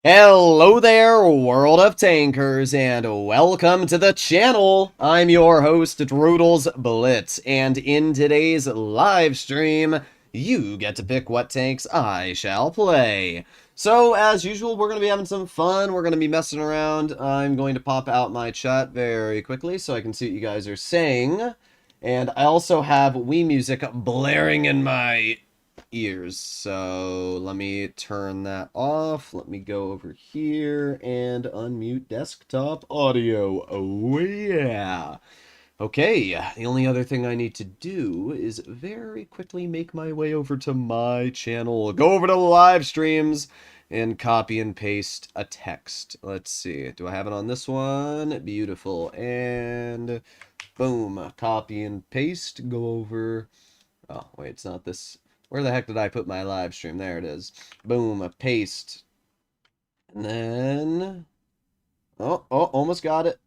Hello there, world of tankers, and welcome to the channel. I'm your host, Droodles Blitz, and in today's live stream, you get to pick what tanks I shall play. So, as usual, we're going to be having some fun. We're going to be messing around. I'm going to pop out my chat very quickly so I can see what you guys are saying. And I also have Wii music blaring in my ears, so let me turn that off. Let me go over here and unmute desktop audio. Oh yeah. Okay, the only other thing I need to do is very quickly make my way over to my channel, go over to live streams, and copy and paste a text. Let's see, do I have it on this one? Beautiful, and boom, copy and paste, go over. Oh, wait, it's not this. Where the heck did I put my live stream? There it is. Boom, paste. And then... Oh, almost got it.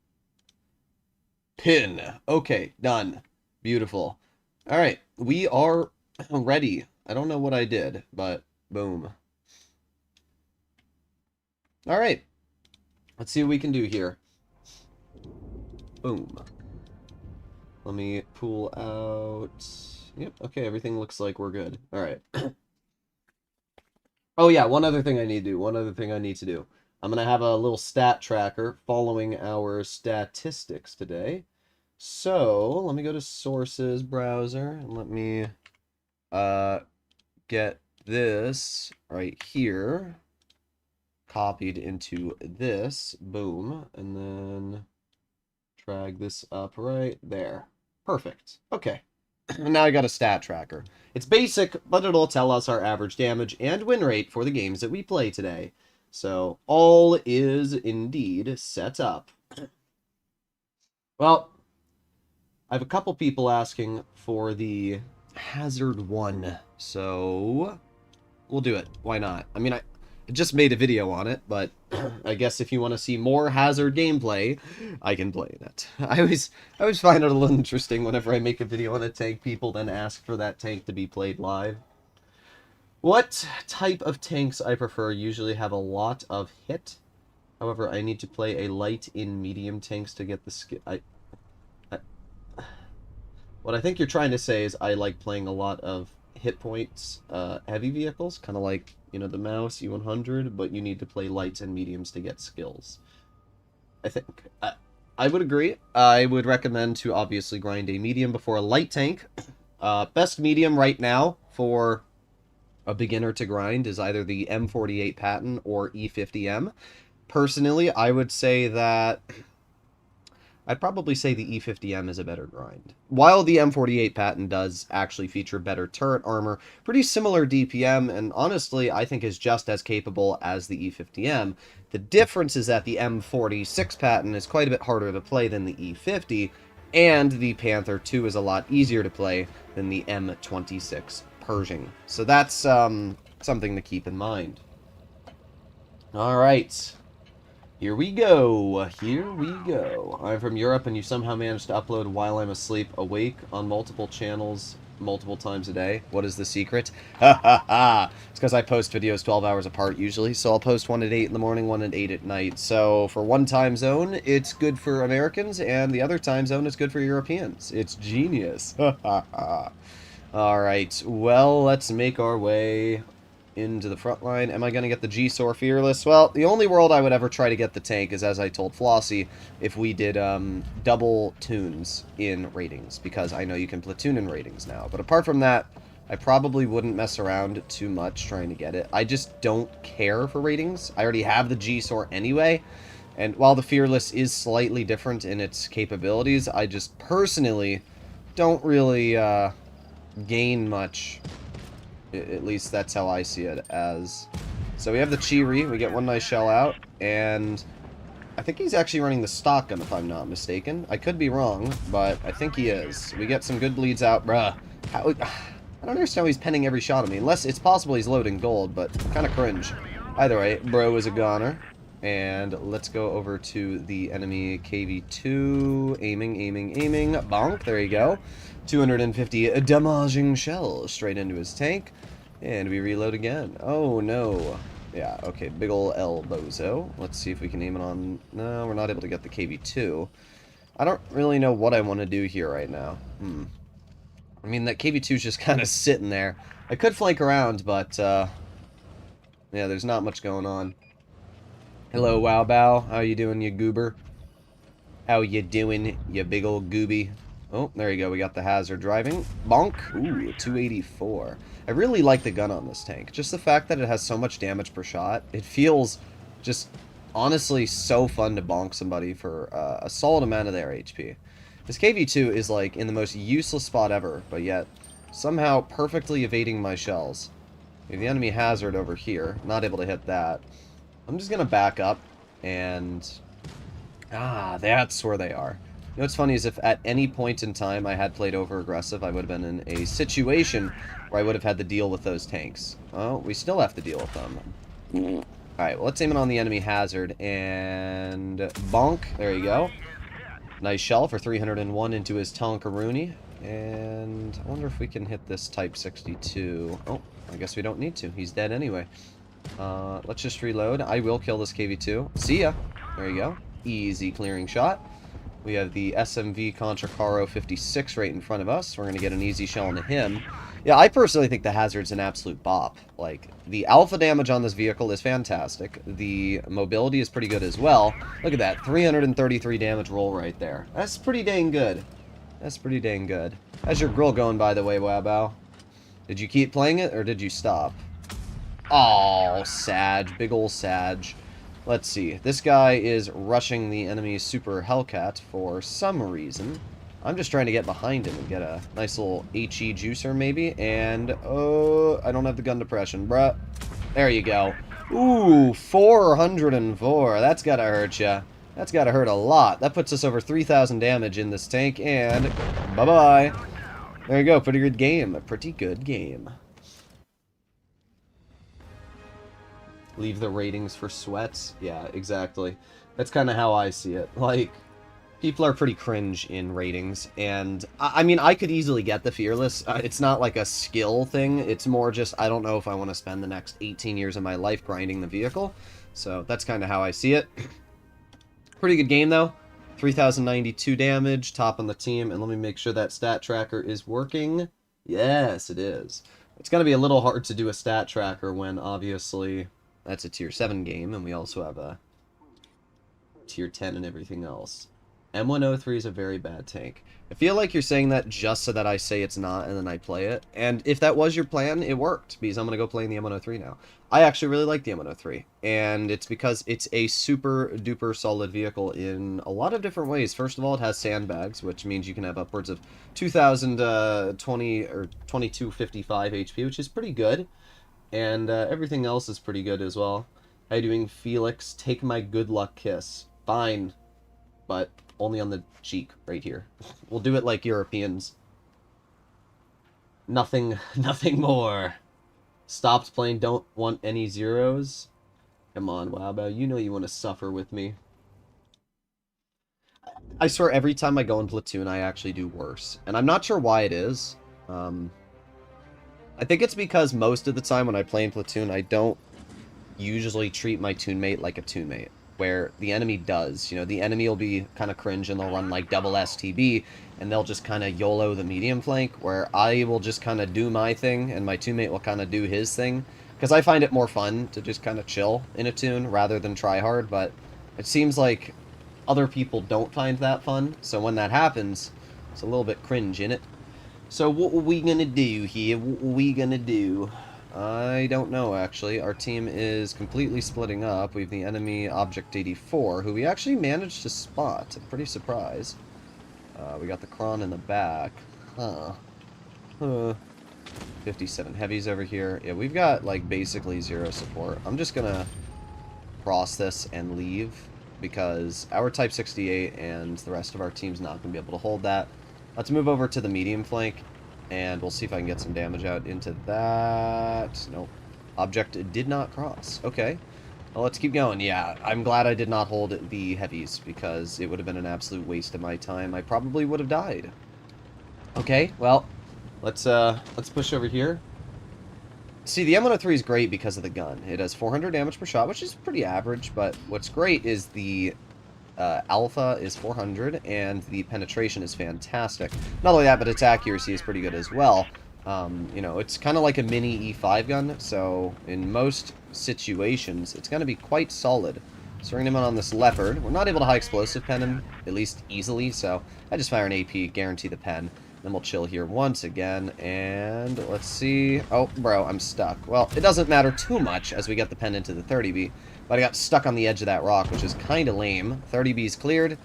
Pin. Okay, done. Beautiful. Alright, we are ready. I don't know what I did, but boom. Alright. Let's see what we can do here. Boom. Let me pull out... Yep, okay, everything looks like we're good. Alright. Oh yeah, one other thing I need to do. I'm going to have a little stat tracker following our statistics today. So, let me go to Sources browser, and let me get this right here copied into this. Boom. And then drag this up right there. Perfect. Okay. Now I got a stat tracker. It's basic, but it'll tell us our average damage and win rate for the games that we play today. So, all is indeed set up. Well, I have a couple people asking for the Hazard 1, so we'll do it. Why not? I mean, I just made a video on it, but I guess if you want to see more Hazard gameplay, I can play it. I always find it a little interesting whenever I make a video on a tank, people then ask for that tank to be played live. What type of tanks I prefer usually have a lot of hit. However, I need to play a light in medium tanks to get the skill. What I think you're trying to say is I like playing a lot of hit points, heavy vehicles, kind of like, you know, the Mouse E100, but you need to play lights and mediums to get skills. I think. I would agree. I would recommend to obviously grind a medium before a light tank. Best medium right now for a beginner to grind is either the M48 Patton or E50M. Personally, I would say that... I'd probably say the E50M is a better grind. While the M48 Patton does actually feature better turret armor, pretty similar DPM, and honestly, I think is just as capable as the E50M. The difference is that the M46 Patton is quite a bit harder to play than the E50, and the Panther 2 is a lot easier to play than the M26 Pershing. So that's something to keep in mind. Alright. Here we go. Here we go. I'm from Europe and you somehow managed to upload while I'm asleep, awake, on multiple channels, multiple times a day. What is the secret? Ha ha ha! It's because I post videos 12 hours apart usually, so I'll post one at 8 in the morning, one at 8 at night. So for one time zone, it's good for Americans, and the other time zone is good for Europeans. It's genius. Ha ha ha. Alright, well, let's make our way into the front line. Am I going to get the G-Sor Fearless? Well, the only world I would ever try to get the tank is, as I told Flossie, if we did double tunes in ratings, because I know you can platoon in ratings now. But apart from that, I probably wouldn't mess around too much trying to get it. I just don't care for ratings. I already have the G-Sor anyway, and while the Fearless is slightly different in its capabilities, I just personally don't really gain much. At least that's how I see it as. So we have the Chiri, we get one nice shell out, and I think he's actually running the stock gun if I'm not mistaken. I could be wrong, but I think he is. We get some good bleeds out. Bruh. I don't understand how he's penning every shot at me, unless it's possible he's loading gold, but kind of cringe. Either way, bro is a goner. And let's go over to the enemy KV-2. Aiming. Bonk. There you go. 250 damaging shells straight into his tank. And we reload again. Oh no. Yeah, okay, big ol' El Bozo. Let's see if we can aim it on... No, we're not able to get the KV-2. I don't really know what I want to do here right now. I mean, that KV-2 is just kind of sitting there. I could flank around, but, yeah, there's not much going on. Hello, Wow Bow. How you doing, you goober? How you doing, you big old gooby? Oh, there you go. We got the hazard driving. Bonk. Ooh, 284. I really like the gun on this tank. Just the fact that it has so much damage per shot. It feels just honestly so fun to bonk somebody for a solid amount of their HP. This KV-2 is like in the most useless spot ever, but yet somehow perfectly evading my shells. We have the enemy hazard over here. Not able to hit that. I'm just going to back up and... Ah, that's where they are. You know what's funny is if at any point in time I had played over-aggressive, I would have been in a situation where I would have had to deal with those tanks. Oh, we still have to deal with them. Alright, well, let's aim it on the enemy hazard, and bonk. There you go. Nice shell for 301 into his Tonkaroonie. And I wonder if we can hit this Type 62. Oh, I guess we don't need to. He's dead anyway. Let's just reload. I will kill this KV-2. See ya. There you go. Easy clearing shot. We have the SMV Contra Caro 56 right in front of us. We're going to get an easy shell into him. Yeah, I personally think the hazard's an absolute bop. Like, the alpha damage on this vehicle is fantastic. The mobility is pretty good as well. Look at that, 333 damage roll right there. That's pretty dang good. That's pretty dang good. How's your grill going, by the way, Wabow? Did you keep playing it, or did you stop? Oh, Sag. Big ol' Sag. Let's see. This guy is rushing the enemy Super Hellcat for some reason. I'm just trying to get behind him and get a nice little HE juicer, maybe. And, oh, I don't have the gun depression, bruh. There you go. Ooh, 404. That's gotta hurt ya. That's gotta hurt a lot. That puts us over 3,000 damage in this tank, and bye-bye. There you go. Pretty good game. A pretty good game. Leave the ratings for sweats. Yeah, exactly. That's kind of how I see it. Like, people are pretty cringe in ratings, and I mean, I could easily get the Fearless. It's not like a skill thing. It's more just, I don't know if I want to spend the next 18 years of my life grinding the vehicle. So that's kind of how I see it. Pretty good game, though. 3,092 damage, top on the team, and let me make sure that stat tracker is working. Yes, it is. It's going to be a little hard to do a stat tracker when, obviously... That's a tier 7 game, and we also have a tier 10 and everything else. M103 is a very bad tank. I feel like you're saying that just so that I say it's not, and then I play it. And if that was your plan, it worked, because I'm going to go play in the M103 now. I actually really like the M103, and it's because it's a super-duper solid vehicle in a lot of different ways. First of all, it has sandbags, which means you can have upwards of 2,020 or 2,255 HP, which is pretty good. And everything else is pretty good as well. How you doing, Felix? Take my good luck kiss. Fine. But only on the cheek, right here. We'll do it like Europeans. Nothing more. Stopped playing, don't want any zeros. Come on, Wabao, you know you want to suffer with me. I swear every time I go in Platoon, I actually do worse. And I'm not sure why it is. I think it's because most of the time when I play in Platoon, I don't usually treat my toonmate like a toonmate, where the enemy does. You know, the enemy will be kind of cringe and they'll run like double STB, and they'll just kind of YOLO the medium flank, where I will just kind of do my thing, and my toonmate will kind of do his thing. Because I find it more fun to just kind of chill in a toon rather than try hard, but it seems like other people don't find that fun, so when that happens, it's a little bit cringe, innit? So what are we gonna do here? What are we gonna do? I don't know, actually. Our team is completely splitting up. We have the enemy Object 84, who we actually managed to spot. I'm pretty surprised. We got the Kron in the back. Huh. 57 heavies over here. Yeah, we've got, like, basically zero support. I'm just gonna cross this and leave, because our Type 68 and the rest of our team's not gonna be able to hold that. Let's move over to the medium flank, and we'll see if I can get some damage out into that. Nope. Object did not cross. Okay. Well, let's keep going. Yeah, I'm glad I did not hold the heavies, because it would have been an absolute waste of my time. I probably would have died. Okay, well, let's push over here. See, the M103 is great because of the gun. It does 400 damage per shot, which is pretty average, but what's great is the alpha is 400, and the penetration is fantastic. Not only that, but its accuracy is pretty good as well. You know, it's kind of like a mini E5 gun, so in most situations, it's going to be quite solid. Swinging him on this leopard. We're not able to high explosive pen him, at least easily, so I just fire an AP, guarantee the pen. Then we'll chill here once again, and let's see. Oh, bro, I'm stuck. Well, it doesn't matter too much as we get the pen into the 30B, but I got stuck on the edge of that rock, which is kind of lame. 30B's cleared,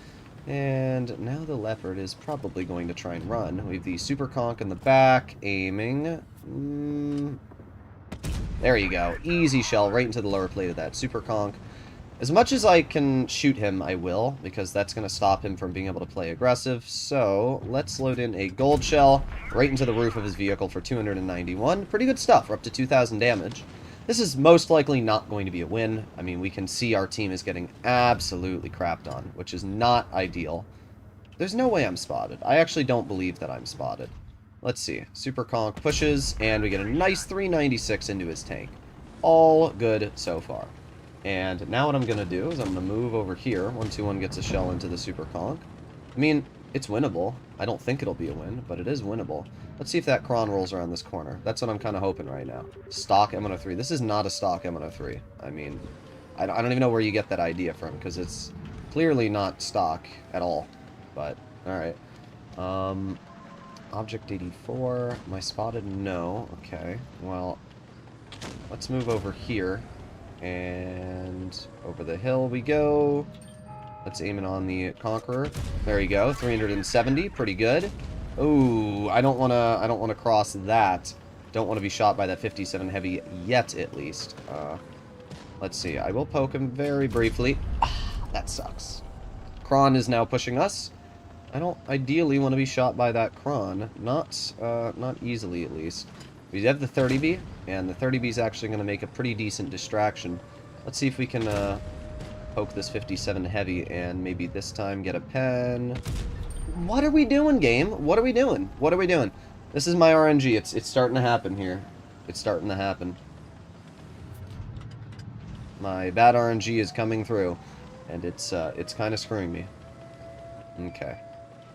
and now the leopard is probably going to try and run. We have the super conch in the back, aiming. There you go. Easy shell right into the lower plate of that super conch. As much as I can shoot him, I will, because that's going to stop him from being able to play aggressive. So, let's load in a gold shell right into the roof of his vehicle for 291. Pretty good stuff. We're up to 2,000 damage. This is most likely not going to be a win. I mean, we can see our team is getting absolutely crapped on, which is not ideal. There's no way I'm spotted. I actually don't believe that I'm spotted. Let's see. Super conch pushes, and we get a nice 396 into his tank. All good so far. And now what I'm going to do is I'm going to move over here. 121 gets a shell into the super conch. I mean, it's winnable. I don't think it'll be a win, but it is winnable. Let's see if that cron rolls around this corner. That's what I'm kind of hoping right now. Stock M103. This is not a stock M103. I mean, I don't even know where you get that idea from, because it's clearly not stock at all. But, alright. Object 84. Am I spotted? No. Okay. Well, let's move over here. And over the hill we go. Let's aim it on the Conqueror. There you go. 370. Pretty good. Ooh, I don't wanna cross that. Don't want to be shot by that 57 heavy yet, at least. Let's see. I will poke him very briefly. That sucks. Kron is now pushing us. I don't ideally want to be shot by that Kron. Not easily, at least. We have the 30B, and the 30B is actually going to make a pretty decent distraction. Let's see if we can poke this 57 heavy, and maybe this time get a pen. What are we doing, game? What are we doing? What are we doing? This is my RNG. It's starting to happen here. It's starting to happen. My bad RNG is coming through, and it's kind of screwing me. Okay.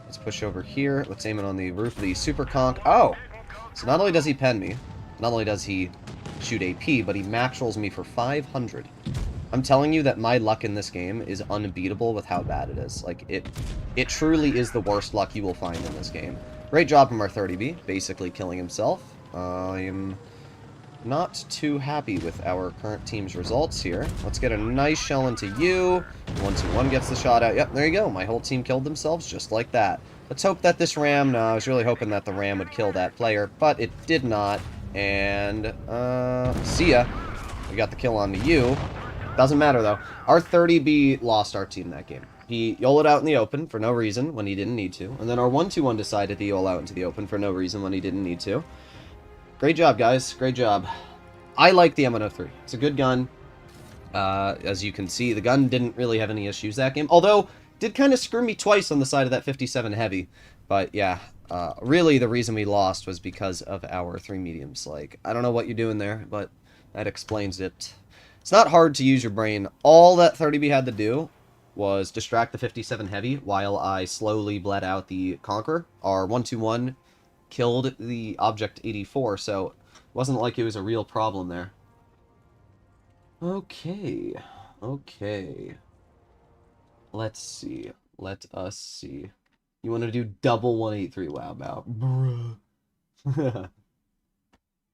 Let's push over here. Let's aim it on the roof of the super conch. Oh! So not only does he pen me, not only does he shoot AP, but he max rolls me for 500. I'm telling you that my luck in this game is unbeatable with how bad it is. Like, it truly is the worst luck you will find in this game. Great job from our 30B, basically killing himself. I'm not too happy with our current team's results here. Let's get a nice shell into you. 121 gets the shot out. Yep, there you go. My whole team killed themselves just like that. Let's hope that this ram... No, I was really hoping that the ram would kill that player, but it did not. And, see ya. We got the kill onto you. Doesn't matter, though. Our 30B lost our team that game. He YOLO'd out in the open for no reason when he didn't need to. And then our 121 decided to YOLO out into the open for no reason when he didn't need to. Great job, guys. Great job. I like the M103. It's a good gun. As you can see, the gun didn't really have any issues that game. Although, did kind of screw me twice on the side of that 57 heavy. But, yeah. Really, the reason we lost was because of our 3 mediums. Like, I don't know what you're doing there, but that explains it. It's not hard to use your brain. All that 30B had to do was distract the 57 heavy while I slowly bled out the Conqueror. Our 121 killed the Object 84, so it wasn't like it was a real problem there. Okay. Okay. Let's see. Let us see. You want to do double 183? Wow, bow. Bruh.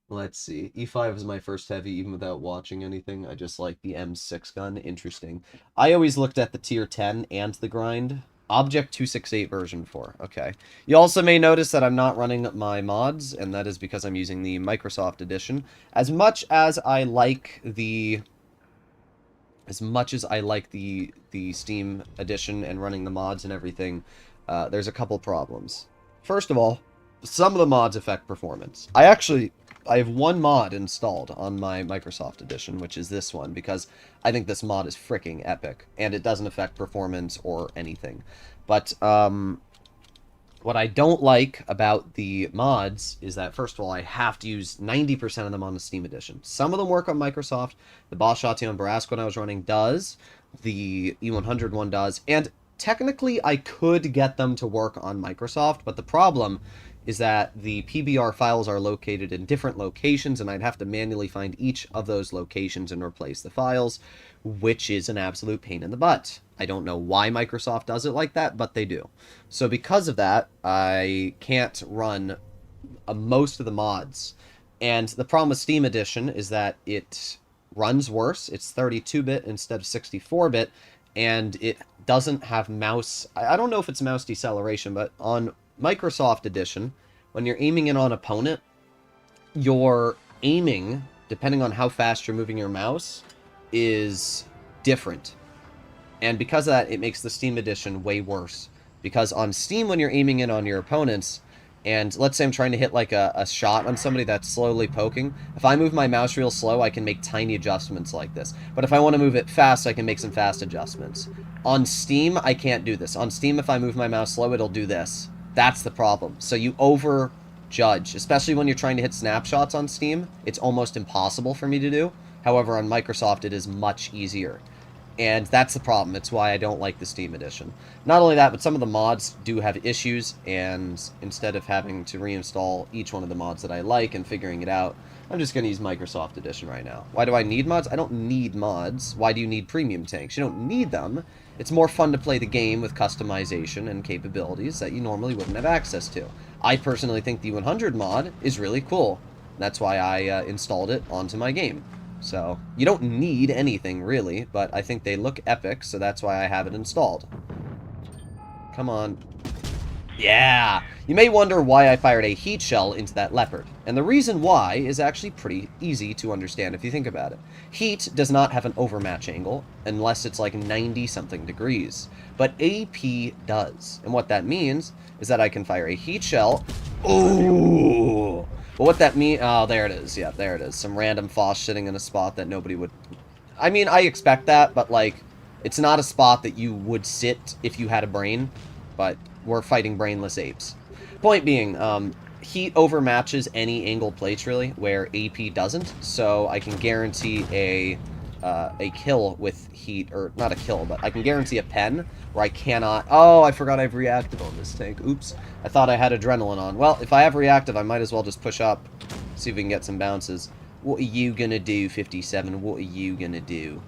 Let's see. E5 is my first heavy, even without watching anything. I just like the M6 gun. Interesting. I always looked at the tier 10 and the grind. Object 268 version 4. Okay. You also may notice that I'm not running my mods, and that is because I'm using the Microsoft edition. As much as I like the Steam edition and running the mods and everything, there's a couple problems. First of all, some of the mods affect performance. I have one mod installed on my Microsoft edition, which is this one, because I think this mod is freaking epic, and it doesn't affect performance or anything. But, What I don't like about the mods is that, first of all, I have to use 90% of them on the Steam Edition. Some of them work on Microsoft. The Boss Shotty on Barask when I was running does. The E100 one does. And technically, I could get them to work on Microsoft, but the problem is that the PBR files are located in different locations, and I'd have to manually find each of those locations and replace the files, which is an absolute pain in the butt. I don't know why Microsoft does it like that, but they do. So because of that, I can't run most of the mods. And the problem with Steam Edition is that it runs worse. It's 32-bit instead of 64-bit, and it doesn't have mouse... I don't know if it's mouse deceleration, but on Microsoft Edition, when you're aiming in on an opponent, your aiming, depending on how fast you're moving your mouse, is different. And because of that, it makes the Steam Edition way worse. Because on Steam, when you're aiming in on your opponents, and let's say I'm trying to hit like a shot on somebody that's slowly poking, if I move my mouse real slow, I can make tiny adjustments like this. But if I want to move it fast, I can make some fast adjustments. On Steam, I can't do this. On Steam, if I move my mouse slow, it'll do this. That's the problem. So you overjudge, especially when you're trying to hit snapshots on Steam. It's almost impossible for me to do. However, on Microsoft, it is much easier. And that's the problem. It's why I don't like the Steam Edition. Not only that, but some of the mods do have issues, and instead of having to reinstall each one of the mods that I like and figuring it out, I'm just going to use Microsoft Edition right now. Why do I need mods? I don't need mods. Why do you need premium tanks? You don't need them. It's more fun to play the game with customization and capabilities that you normally wouldn't have access to. I personally think the 100 mod is really cool. That's why I installed it onto my game. So, you don't need anything, really, but I think they look epic, so that's why I have it installed. Come on. Yeah! You may wonder why I fired a heat shell into that leopard, and the reason why is actually pretty easy to understand if you think about it. Heat does not have an overmatch angle, unless it's like 90-something degrees, but AP does, and what that means is that I can fire a heat shell... Ooh! But what that means... Oh, there it is. Yeah, there it is. Some random Foss sitting in a spot that nobody would... I mean, I expect that, but, like, it's not a spot that you would sit if you had a brain, but we're fighting brainless apes. Point being, heat overmatches any angle plates, really, where AP doesn't, so I can guarantee a kill with heat, or not a kill, but I can guarantee a pen where I cannot... Oh, I forgot I have reactive on this tank. Oops. I thought I had adrenaline on. Well, if I have reactive, I might as well just push up, see if we can get some bounces. What are you gonna do, 57? What are you gonna do?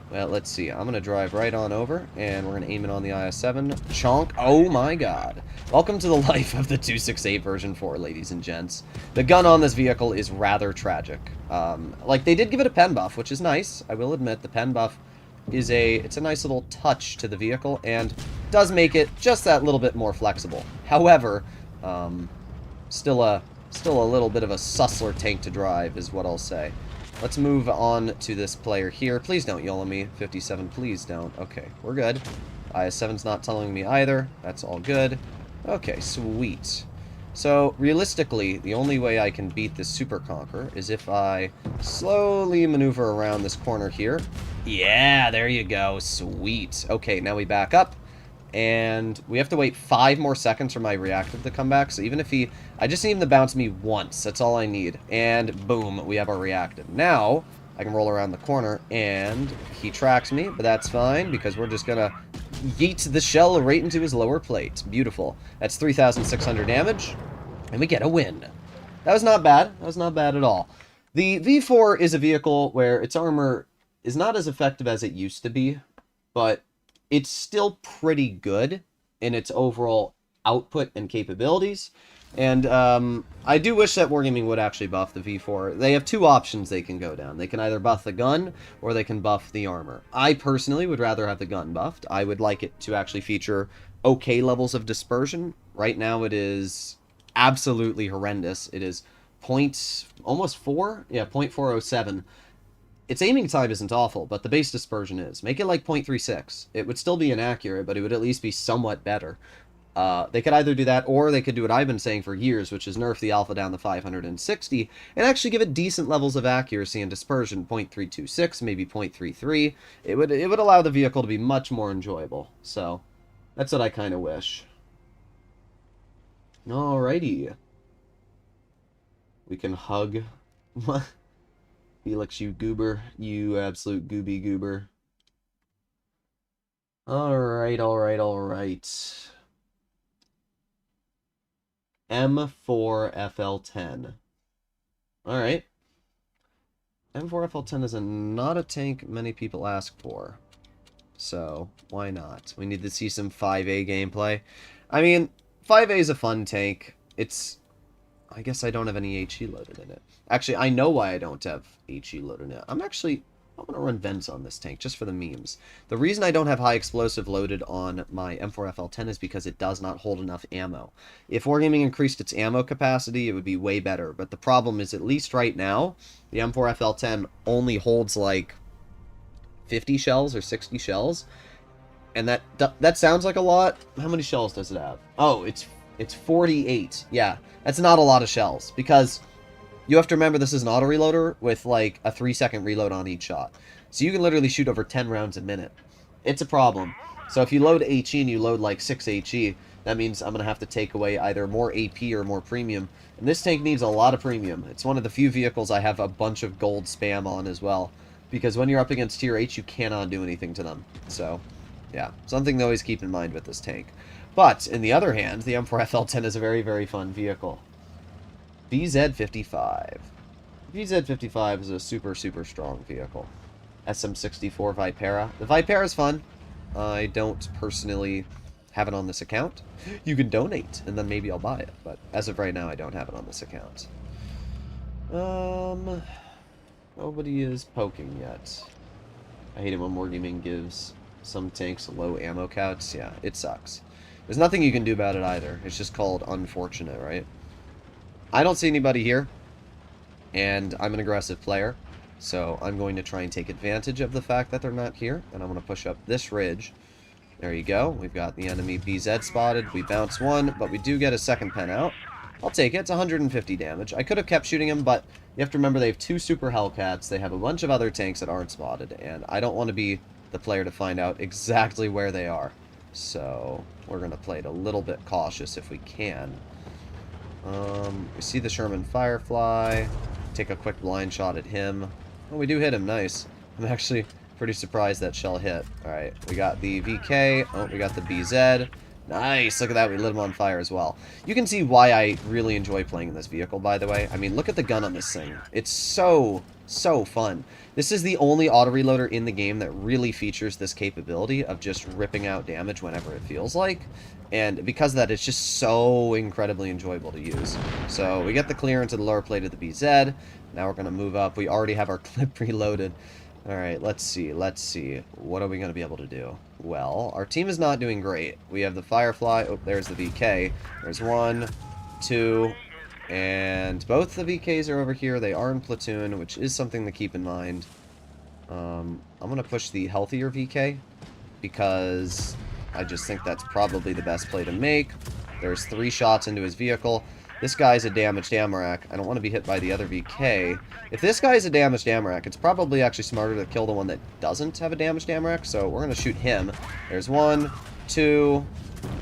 Well, let's see. I'm gonna drive right on over, and we're gonna aim it on the IS-7. Chonk. Oh my god. Welcome to the life of the 268 version 4, ladies and gents. The gun on this vehicle is rather tragic. Like, they did give it a pen buff, which is nice. I will admit, the pen buff is it's a nice little touch to the vehicle, and does make it just that little bit more flexible. However, still a little bit of a sussler tank to drive, is what I'll say. Let's move on to this player here. Please don't YOLO me. 57, please don't. Okay, we're good. IS-7's not telling me either. That's all good. Okay, sweet. So, realistically, the only way I can beat this Super Conqueror is if I slowly maneuver around this corner here. Yeah, there you go. Sweet. Okay, now we back up. And we have to wait 5 more seconds for my reactive to come back. So even if I just need him to bounce me once. That's all I need. And boom, we have our reactive. Now, I can roll around the corner, and he tracks me, but that's fine, because we're just gonna yeet the shell right into his lower plate. Beautiful. That's 3,600 damage, and we get a win. That was not bad. That was not bad at all. The V4 is a vehicle where its armor is not as effective as it used to be, but it's still pretty good in its overall output and capabilities. And I do wish that Wargaming would actually buff the V4. They have 2 options they can go down. They can either buff the gun, or they can buff the armor. I personally would rather have the gun buffed. I would like it to actually feature okay levels of dispersion. Right now it is absolutely horrendous. It is almost 4? Yeah, 0.407. Its aiming time isn't awful, but the base dispersion is. Make it like 0.36. It would still be inaccurate, but it would at least be somewhat better. They could either do that, or they could do what I've been saying for years, which is nerf the alpha down to 560, and actually give it decent levels of accuracy and dispersion, 0.326, maybe 0.33. It would allow the vehicle to be much more enjoyable. So, that's what I kind of wish. Alrighty. We can hug. Felix, you goober. You absolute gooby goober. Alright, alright, alright. M4FL10. Alright. M4FL10 is not a tank many people ask for. So, why not? We need to see some 5A gameplay. I mean, 5A is a fun tank. I guess I don't have any HE loaded in it. Actually, I know why I don't have HE loaded in it. I'm going to run vents on this tank, just for the memes. The reason I don't have high explosive loaded on my M4FL10 is because it does not hold enough ammo. If Wargaming increased its ammo capacity, it would be way better. But the problem is, at least right now, the M4FL10 only holds like 50 shells or 60 shells. And that sounds like a lot. How many shells does it have? Oh, it's 48. Yeah, that's not a lot of shells, because you have to remember this is an auto-reloader with like a 3-second reload on each shot. So you can literally shoot over 10 rounds a minute. It's a problem. So if you load HE and you load like 6 HE, that means I'm going to have to take away either more AP or more premium. And this tank needs a lot of premium. It's one of the few vehicles I have a bunch of gold spam on as well. Because when you're up against tier H, you cannot do anything to them. So, yeah. Something to always keep in mind with this tank. But, in the other hand, the M4FL10 is a very, very fun vehicle. VZ55. VZ55 is a super, super strong vehicle. SM64 Vipera. The Vipera is fun. I don't personally have it on this account. You can donate, and then maybe I'll buy it. But as of right now, I don't have it on this account. Nobody is poking yet. I hate it when Wargaming gives some tanks low ammo counts. Yeah, it sucks. There's nothing you can do about it either. It's just called unfortunate, right? I don't see anybody here, and I'm an aggressive player, so I'm going to try and take advantage of the fact that they're not here, and I'm going to push up this ridge. There you go. We've got the enemy BZ spotted. We bounce one, but we do get a second pen out. I'll take it. It's 150 damage. I could have kept shooting him, but you have to remember they have 2 Super Hellcats. They have a bunch of other tanks that aren't spotted, and I don't want to be the player to find out exactly where they are. So we're going to play it a little bit cautious if we can. We see the Sherman Firefly. Take a quick blind shot at him. Oh, we do hit him. Nice. I'm actually pretty surprised that shell hit. Alright, we got the VK. Oh, we got the BZ. Nice! Look at that, we lit him on fire as well. You can see why I really enjoy playing in this vehicle, by the way. I mean, look at the gun on this thing. It's so fun. This is the only auto-reloader in the game that really features this capability of just ripping out damage whenever it feels like. And because of that, it's just so incredibly enjoyable to use. So, we get the clear into the lower plate of the BZ. Now we're going to move up. We already have our clip reloaded. Alright, let's see. What are we going to be able to do? Well, our team is not doing great. We have the Firefly. Oh, there's the VK. There's 1, 2, and both the VKs are over here. They are in platoon, which is something to keep in mind. I'm going to push the healthier VK, because I just think that's probably the best play to make. There's 3 shots into his vehicle. This guy's a damaged Amarak. I don't want to be hit by the other VK. If this guy's a damaged Amarak, it's probably actually smarter to kill the one that doesn't have a damaged Amarak, so we're going to shoot him. There's 1, 2,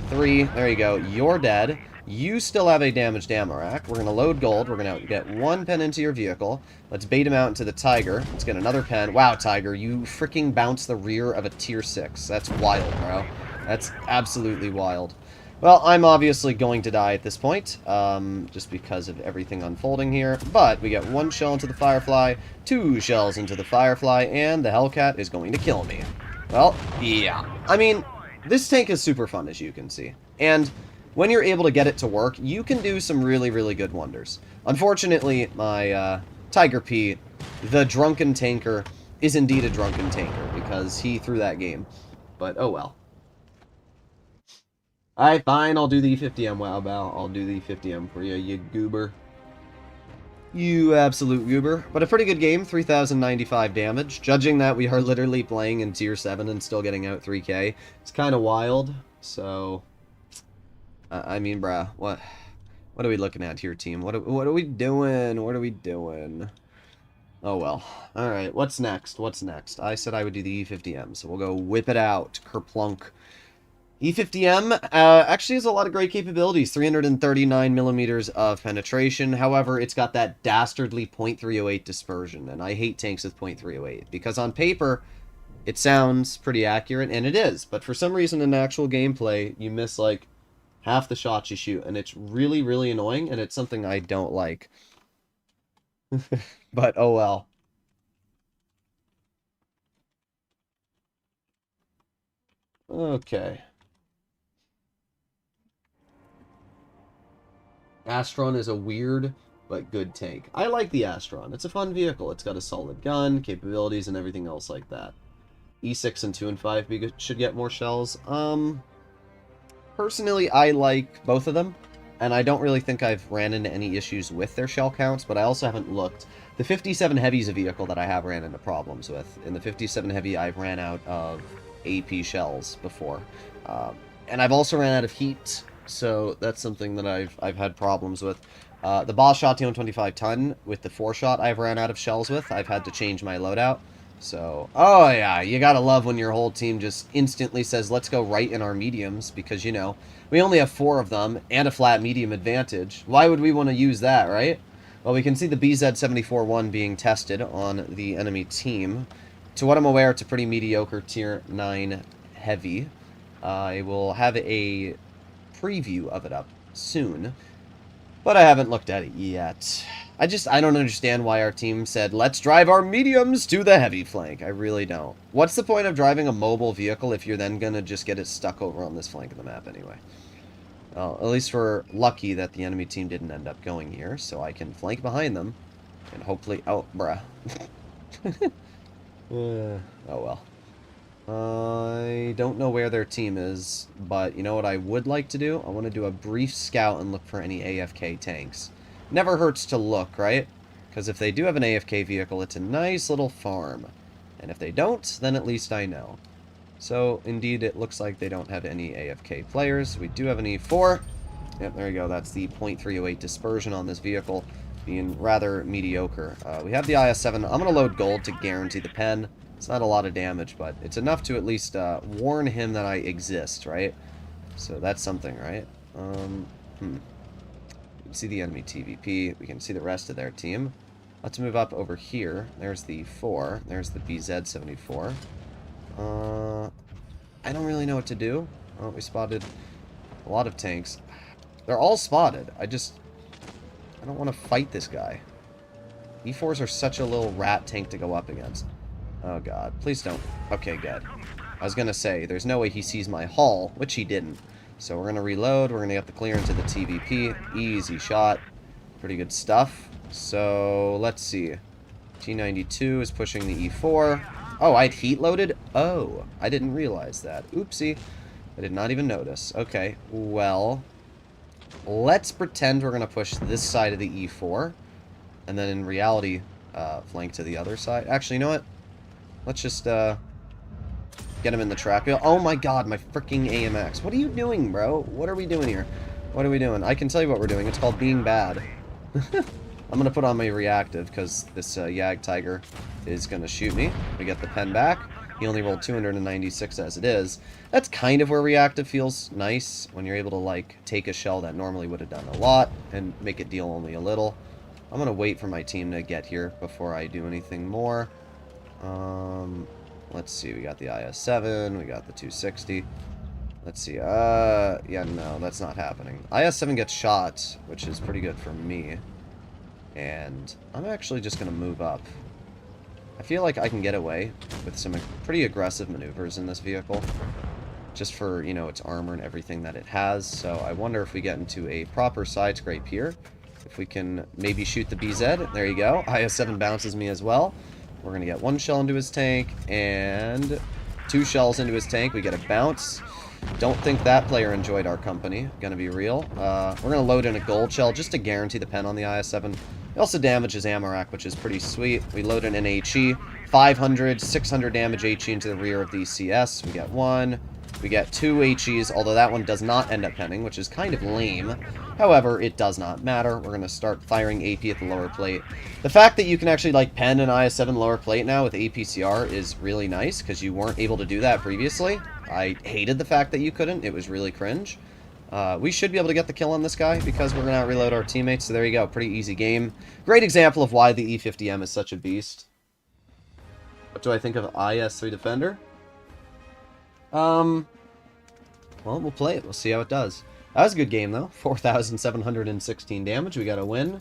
3. There you go. You're dead. You still have a damaged Amarak. We're going to load gold. We're going to get 1 pen into your vehicle. Let's bait him out into the Tiger. Let's get another pen. Wow, Tiger, you freaking bounced the rear of a tier 6. That's wild, bro. That's absolutely wild. Well, I'm obviously going to die at this point, just because of everything unfolding here. But we get 1 shell into the Firefly, 2 shells into the Firefly, and the Hellcat is going to kill me. Well, yeah. I mean, this tank is super fun, as you can see. And when you're able to get it to work, you can do some really, really good wonders. Unfortunately, my Tiger P, the drunken tanker, is indeed a drunken tanker, because he threw that game. But, oh well. Alright, fine, I'll do the 50M, wow, bow. I'll do the 50M for you, you goober. You absolute goober. But a pretty good game, 3,095 damage. Judging that we are literally playing in tier 7 and still getting out 3k, it's kind of wild. So, I mean, bruh, what are we looking at here, team? What are we doing? What are we doing? Oh, well. Alright, what's next? I said I would do the E50M, so we'll go whip it out. Kerplunk. E50M actually has a lot of great capabilities. 339 millimeters of penetration. However, it's got that dastardly .308 dispersion, and I hate tanks with .308 because on paper it sounds pretty accurate, and it is. But for some reason in actual gameplay, you miss like half the shots you shoot, and it's really, really annoying, and it's something I don't like. But oh well. Okay. Astron is a weird but good tank. I like the Astron. It's a fun vehicle. It's got a solid gun, capabilities, and everything else like that. E6 and 2 and 5 should get more shells. Personally, I like both of them, and I don't really think I've ran into any issues with their shell counts, but I also haven't looked. The 57 Heavy is a vehicle that I have ran into problems with. In the 57 Heavy, I've ran out of AP shells before. And I've also ran out of heat, so that's something that I've had problems with. The Boss Shot 225 ton with the 4-shot I've ran out of shells with. I've had to change my loadout. So, oh yeah, you gotta love when your whole team just instantly says, let's go right in our mediums, because, you know, we only have 4 of them, and a flat medium advantage. Why would we want to use that, right? Well, we can see the BZ-74-1 being tested on the enemy team. To what I'm aware, it's a pretty mediocre Tier 9 Heavy. I will have a preview of it up soon, but I haven't looked at it yet. I don't understand why our team said, let's drive our mediums to the heavy flank. I really don't. What's the point of driving a mobile vehicle if you're then going to just get it stuck over on this flank of the map anyway? Well, at least we're lucky that the enemy team didn't end up going here, so I can flank behind them, and hopefully... Oh, bruh. Oh well. I don't know where their team is, but you know what I would like to do? I want to do a brief scout and look for any AFK tanks. Never hurts to look, right? Because if they do have an AFK vehicle, it's a nice little farm. And if they don't, then at least I know. So, indeed, it looks like they don't have any AFK players. We do have an E4. Yep, there you go. That's the .308 dispersion on this vehicle, being rather mediocre. We have the IS3. I'm going to load gold to guarantee the pen. It's not a lot of damage, but it's enough to at least warn him that I exist, right? So that's something, right? We can see the enemy TVP. We can see the rest of their team. Let's move up over here. There's the 4. There's the BZ-74. I don't really know what to do. Oh, we spotted a lot of tanks. They're all spotted. I don't want to fight this guy. E4s are such a little rat tank to go up against. Oh god, please don't. Okay, good. I was gonna say, there's no way he sees my hull, which he didn't. So we're gonna reload, we're gonna get the clear into the TVP. Easy shot. Pretty good stuff. So, let's see. T92 is pushing the E4. Oh, I'd heat loaded? Oh, I didn't realize that. Oopsie. I did not even notice. Okay, well, let's pretend we're gonna push this side of the E4. And then in reality, flank to the other side. Actually, you know what? Let's just, get him in the trap. Oh my god, my freaking AMX. What are you doing, bro? What are we doing here? What are we doing? I can tell you what we're doing. It's called being bad. I'm going to put on my reactive, because this Yag Tiger is going to shoot me. We get the pen back. He only rolled 296 as it is. That's kind of where reactive feels nice, when you're able to, like, take a shell that normally would have done a lot, and make it deal only a little. I'm going to wait for my team to get here before I do anything more. Let's see, we got the IS-7, we got the 260. Let's see, yeah, no, that's not happening. IS-7 gets shot, which is pretty good for me. And I'm actually just going to move up. I feel like I can get away with some pretty aggressive maneuvers in this vehicle. Just for, you know, its armor and everything that it has. So I wonder if we get into a proper side scrape here. If we can maybe shoot the BZ. There you go. IS-7 bounces me as well. We're going to get 1 shell into his tank, and 2 shells into his tank. We get a bounce. Don't think that player enjoyed our company. Gonna be real. We're going to load in a gold shell just to guarantee the pen on the IS-7. It also damages ammo rack, which is pretty sweet. We load in an HE. 500, 600 damage HE into the rear of the CS. We get 1. We get 2 HEs, although that one does not end up penning, which is kind of lame. However, it does not matter. We're going to start firing AP at the lower plate. The fact that you can actually, like, pen an IS-7 lower plate now with APCR is really nice, because you weren't able to do that previously. I hated the fact that you couldn't. It was really cringe. We should be able to get the kill on this guy, because we're going to reload our teammates, so there you go. Pretty easy game. Great example of why the E50M is such a beast. What do I think of IS3 Defender? Well, we'll play it. We'll see how it does. That was a good game, though. 4,716 damage. We got a win.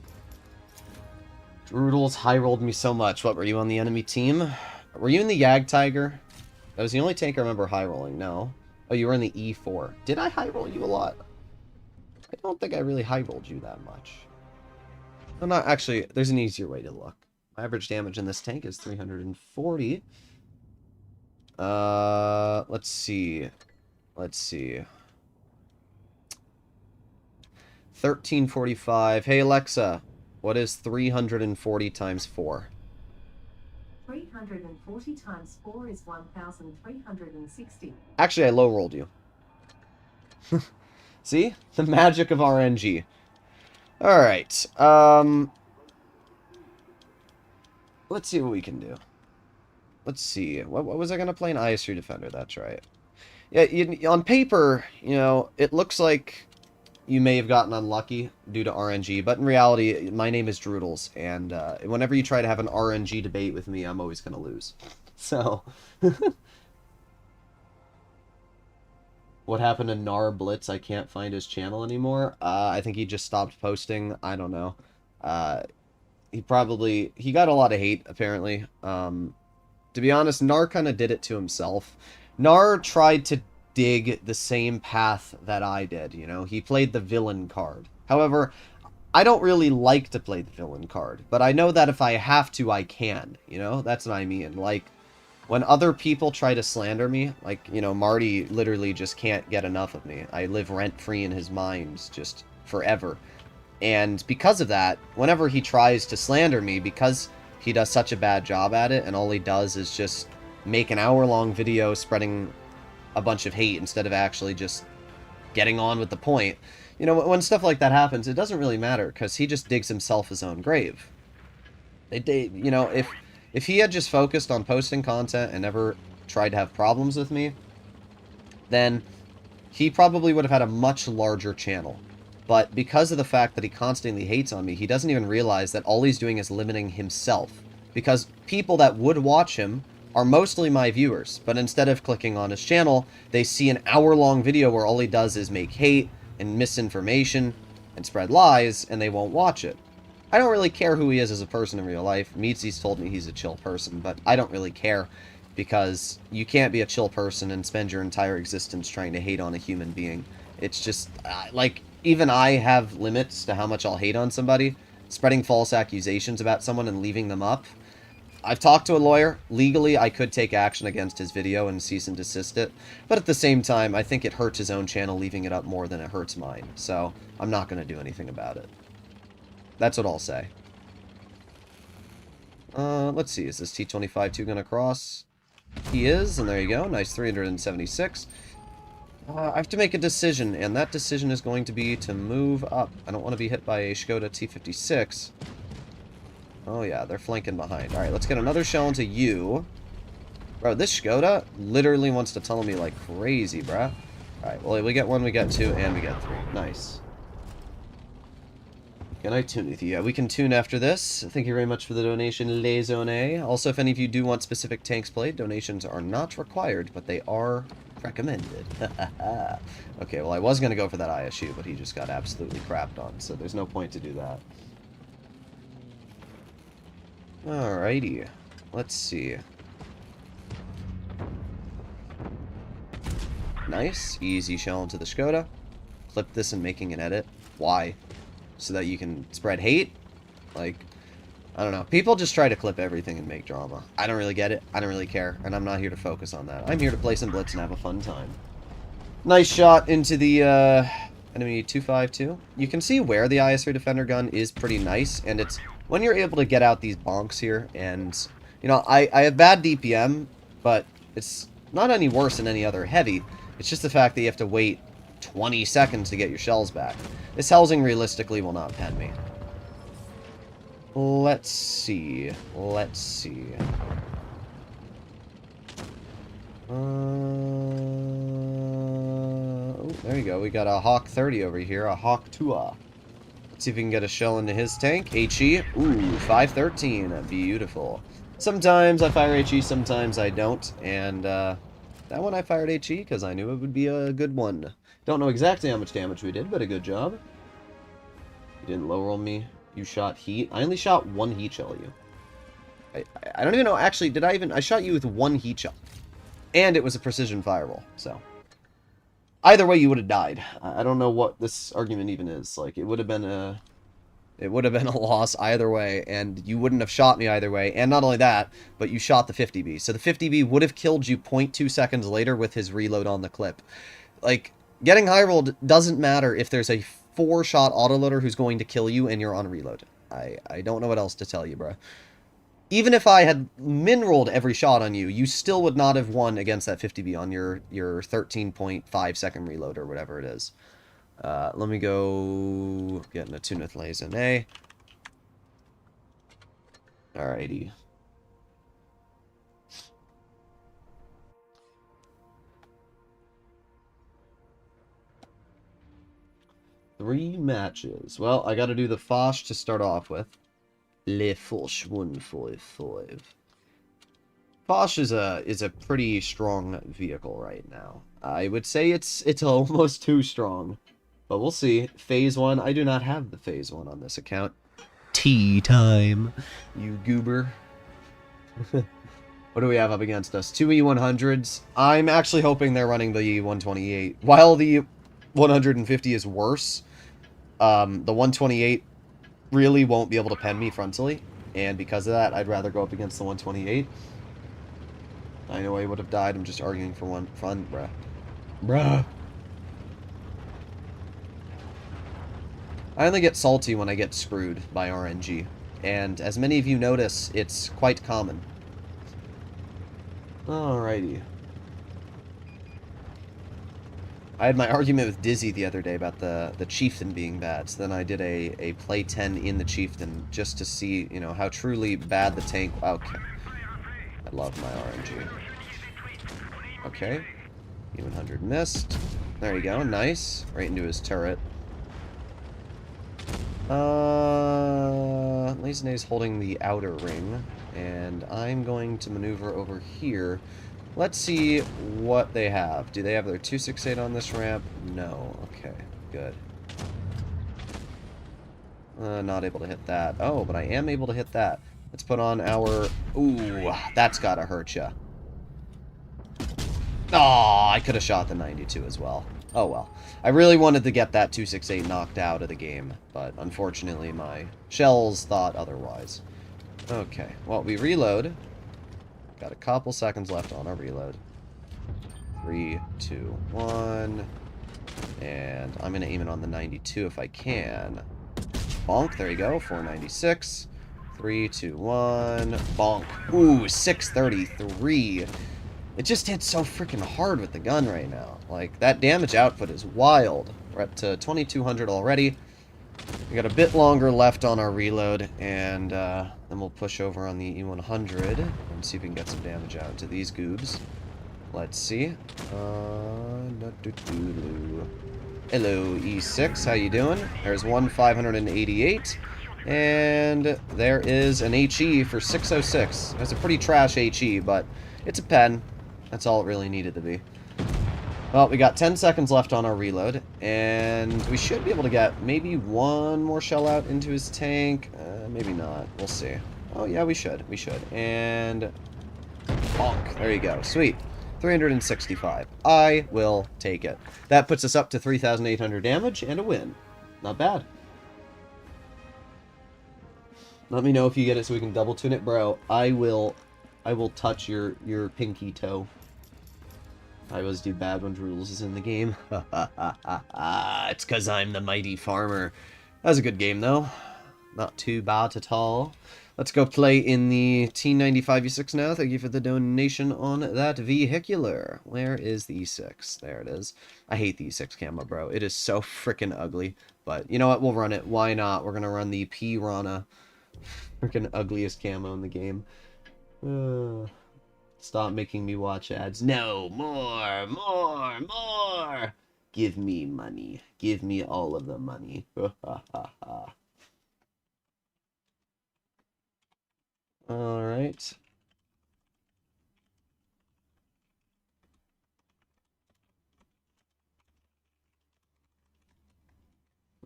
Droodles high-rolled me so much. What, were you on the enemy team? Were you in the Yag Tiger? That was the only tank I remember high-rolling. No. Oh, you were in the E4. Did I high-roll you a lot? I don't think I really high-rolled you that much. No, not actually. There's an easier way to look. My average damage in this tank is 340. Let's see. Let's see. 1345. Hey, Alexa, what is 340 times 4? 340 times 4 is 1,360. Actually, I low-rolled you. See? The magic of RNG. Alright. Let's see what we can do. Let's see. What was I going to play? An IS3 Defender, that's right. Yeah, on paper, you know, it looks like you may have gotten unlucky due to RNG, but in reality, my name is Droodles, and whenever you try to have an RNG debate with me, I'm always going to lose. So, what happened to Nar Blitz? I can't find his channel anymore. I think he just stopped posting. I don't know. He got a lot of hate, apparently. To be honest, Nar kind of did it to himself. Nar tried to dig the same path that I did, you know? He played the villain card. However, I don't really like to play the villain card, but I know that if I have to, I can, you know? That's what I mean. Like, when other people try to slander me, like, you know, Marty literally just can't get enough of me. I live rent-free in his mind just forever. And because of that, whenever he tries to slander me, because he does such a bad job at it, and all he does is just make an hour-long video spreading a bunch of hate instead of actually just getting on with the point. You know, when stuff like that happens, it doesn't really matter, because he just digs himself his own grave. You know, if he had just focused on posting content and never tried to have problems with me, then he probably would have had a much larger channel. But because of the fact that he constantly hates on me, he doesn't even realize that all he's doing is limiting himself. Because people that would watch him are mostly my viewers, but instead of clicking on his channel, they see an hour-long video where all he does is make hate and misinformation and spread lies, and they won't watch it. I don't really care who he is as a person in real life. Meetsy's told me he's a chill person, but I don't really care, because you can't be a chill person and spend your entire existence trying to hate on a human being. It's just, like, even I have limits to how much I'll hate on somebody. Spreading false accusations about someone and leaving them up. I've talked to a lawyer. Legally, I could take action against his video and cease and desist it. But at the same time, I think it hurts his own channel leaving it up more than it hurts mine. So, I'm not going to do anything about it. That's what I'll say. Let's see. Is this T-25-2 going to cross? He is, and there you go. Nice 376. I have to make a decision, and that decision is going to be to move up. I don't want to be hit by a Skoda T-56. Oh yeah, they're flanking behind. Alright, let's get another shell into you. Bro, this Skoda literally wants to tunnel me like crazy, bruh. Alright, well, we get 1, we get 2, and we get 3. Nice. Can I tune with you? Yeah, we can tune after this. Thank you very much for the donation, Les Zone. Also, if any of you do want specific tanks played, donations are not required, but they are recommended. Okay, well, I was going to go for that ISU, but he just got absolutely crapped on, so there's no point to do that. Alrighty. Let's see. Nice. Easy shell into the Skoda. Clip this and making an edit. Why? So that you can spread hate? Like, I don't know. People just try to clip everything and make drama. I don't really get it. I don't really care. And I'm not here to focus on that. I'm here to play some Blitz and have a fun time. Nice shot into the enemy 252. You can see where the IS3 Defender gun is pretty nice. And it's when you're able to get out these bonks here. And, you know, I have bad DPM. But it's not any worse than any other heavy. It's just the fact that you have to wait 20 seconds to get your shells back. This housing realistically will not pen me. Let's see. Let's see. Oh, there you go. We got a Hawk 30 over here. A Hawk 2A. Let's see if we can get a shell into his tank. HE. Ooh, 513. Beautiful. Sometimes I fire HE, sometimes I don't. And that one I fired HE because I knew it would be a good one. Don't know exactly how much damage we did, but a good job. You didn't low roll me. You shot heat. I only shot one heat shell you. I don't even know. Actually, did I even... I shot you with one heat shell. And it was a precision fireball, so... Either way, you would have died. I don't know what this argument even is. Like, it would have been a... It would have been a loss either way, and you wouldn't have shot me either way. And not only that, but you shot the 50B. So the 50B would have killed you 0.2 seconds later with his reload on the clip. Like, getting high rolled doesn't matter if there's a 4-shot autoloader who's going to kill you and you're on reload. I don't know what else to tell you, bro. Even if I had min-rolled every shot on you, you still would not have won against that 50B on your 13.5 second reload or whatever it is. Let me go get a Tunith Laser A. Alrighty. Three matches. Well, I gotta do the Foch to start off with. Le Foch 155. Foch is a pretty strong vehicle right now. I would say it's almost too strong. But we'll see. Phase 1. I do not have the Phase 1 on this account. Tea time. You goober. What do we have up against us? Two E100s. I'm actually hoping they're running the E128. While the 150 is worse, the 128 really won't be able to pen me frontally. And because of that, I'd rather go up against the 128. I know I would have died. I'm just arguing for one front, bruh. Bruh. I only get salty when I get screwed by RNG, and as many of you notice, it's quite common. Alrighty. I had my argument with Dizzy the other day about the Chieftain being bad, so then I did a play 10 in the Chieftain just to see, you know, how truly bad the tank... Okay. I love my RNG. Okay. E100 missed. There you go, nice. Right into his turret. Lazena's holding the outer ring, and I'm going to maneuver over here. Let's see what they have. Do they have their 268 on this ramp? No. Okay, good. Not able to hit that. Oh, but I am able to hit that. Let's put on our... Ooh, that's gotta hurt ya. Oh, I could have shot the 92 as well. Oh well. I really wanted to get that 268 knocked out of the game, but unfortunately my shells thought otherwise. Okay, well, we reload. Got a couple seconds left on our reload. 3, 2, 1. And I'm going to aim it on the 92 if I can. Bonk, there you go, 496. 3, 2, 1. Bonk. Ooh, 633. It just hits so freaking hard with the gun right now. Like, that damage output is wild. We're up to 2200 already. We got a bit longer left on our reload, and then we'll push over on the E100 and see if we can get some damage out into these goobs. Let's see. Hello, E6, how you doing? There's one 588. And there is an HE for 606. That's a pretty trash HE, but it's a pen. That's all it really needed to be. Well, we got 10 seconds left on our reload, and we should be able to get maybe one more shell out into his tank. Maybe not. We'll see. Oh, yeah, we should. We should. And... bonk. There you go. Sweet. 365. I will take it. That puts us up to 3,800 damage and a win. Not bad. Let me know if you get it so we can double tune it, bro. I will touch your pinky toe. I always do bad when Droodles is in the game. It's because I'm the mighty farmer. That was a good game, though. Not too bad at all. Let's go play in the T95 E6 now. Thank you for the donation on that vehicular. Where is the E6? There it is. I hate the E6 camo, bro. It is so freaking ugly. But you know what? We'll run it. Why not? We're going to run the Piranha. Freaking ugliest camo in the game. Stop making me watch ads. No, more, more, more. Give me money. Give me all of the money. Alright.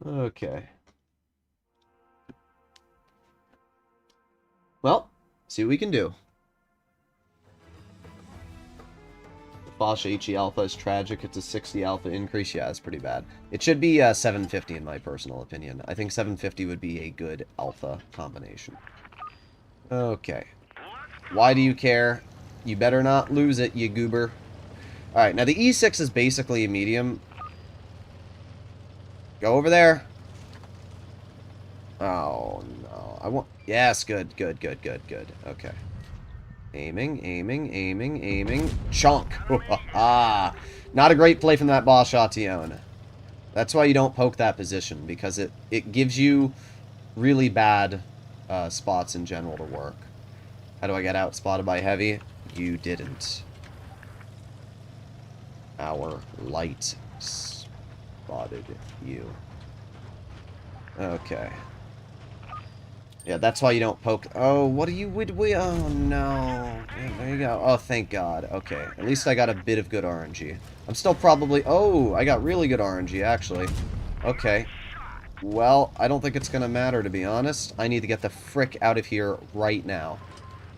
Okay. Well, see what we can do. The Bosch HE Alpha is tragic. It's a 60 Alpha increase. Yeah, it's pretty bad. It should be 750 in my personal opinion. I think 750 would be a good Alpha combination. Okay. Why do you care? You better not lose it, you goober. Alright, now the E6 is basically a medium. Go over there. Oh, no. I want... Yes, good, good, good, good, good. Okay. Aiming, aiming, aiming, aiming. Chonk! Ah, not a great play from that Bosch Ation. That's why you don't poke that position, because it gives you really bad spots in general to work. How do I get out spotted by heavy? You didn't. Our light spotted you. Okay. Yeah, that's why you don't poke. Oh, what do you... Oh, no. Yeah, there you go. Oh, thank God. Okay. At least I got a bit of good RNG. I'm still probably... Oh, I got really good RNG, actually. Okay. Well, I don't think it's going to matter, to be honest. I need to get the frick out of here right now.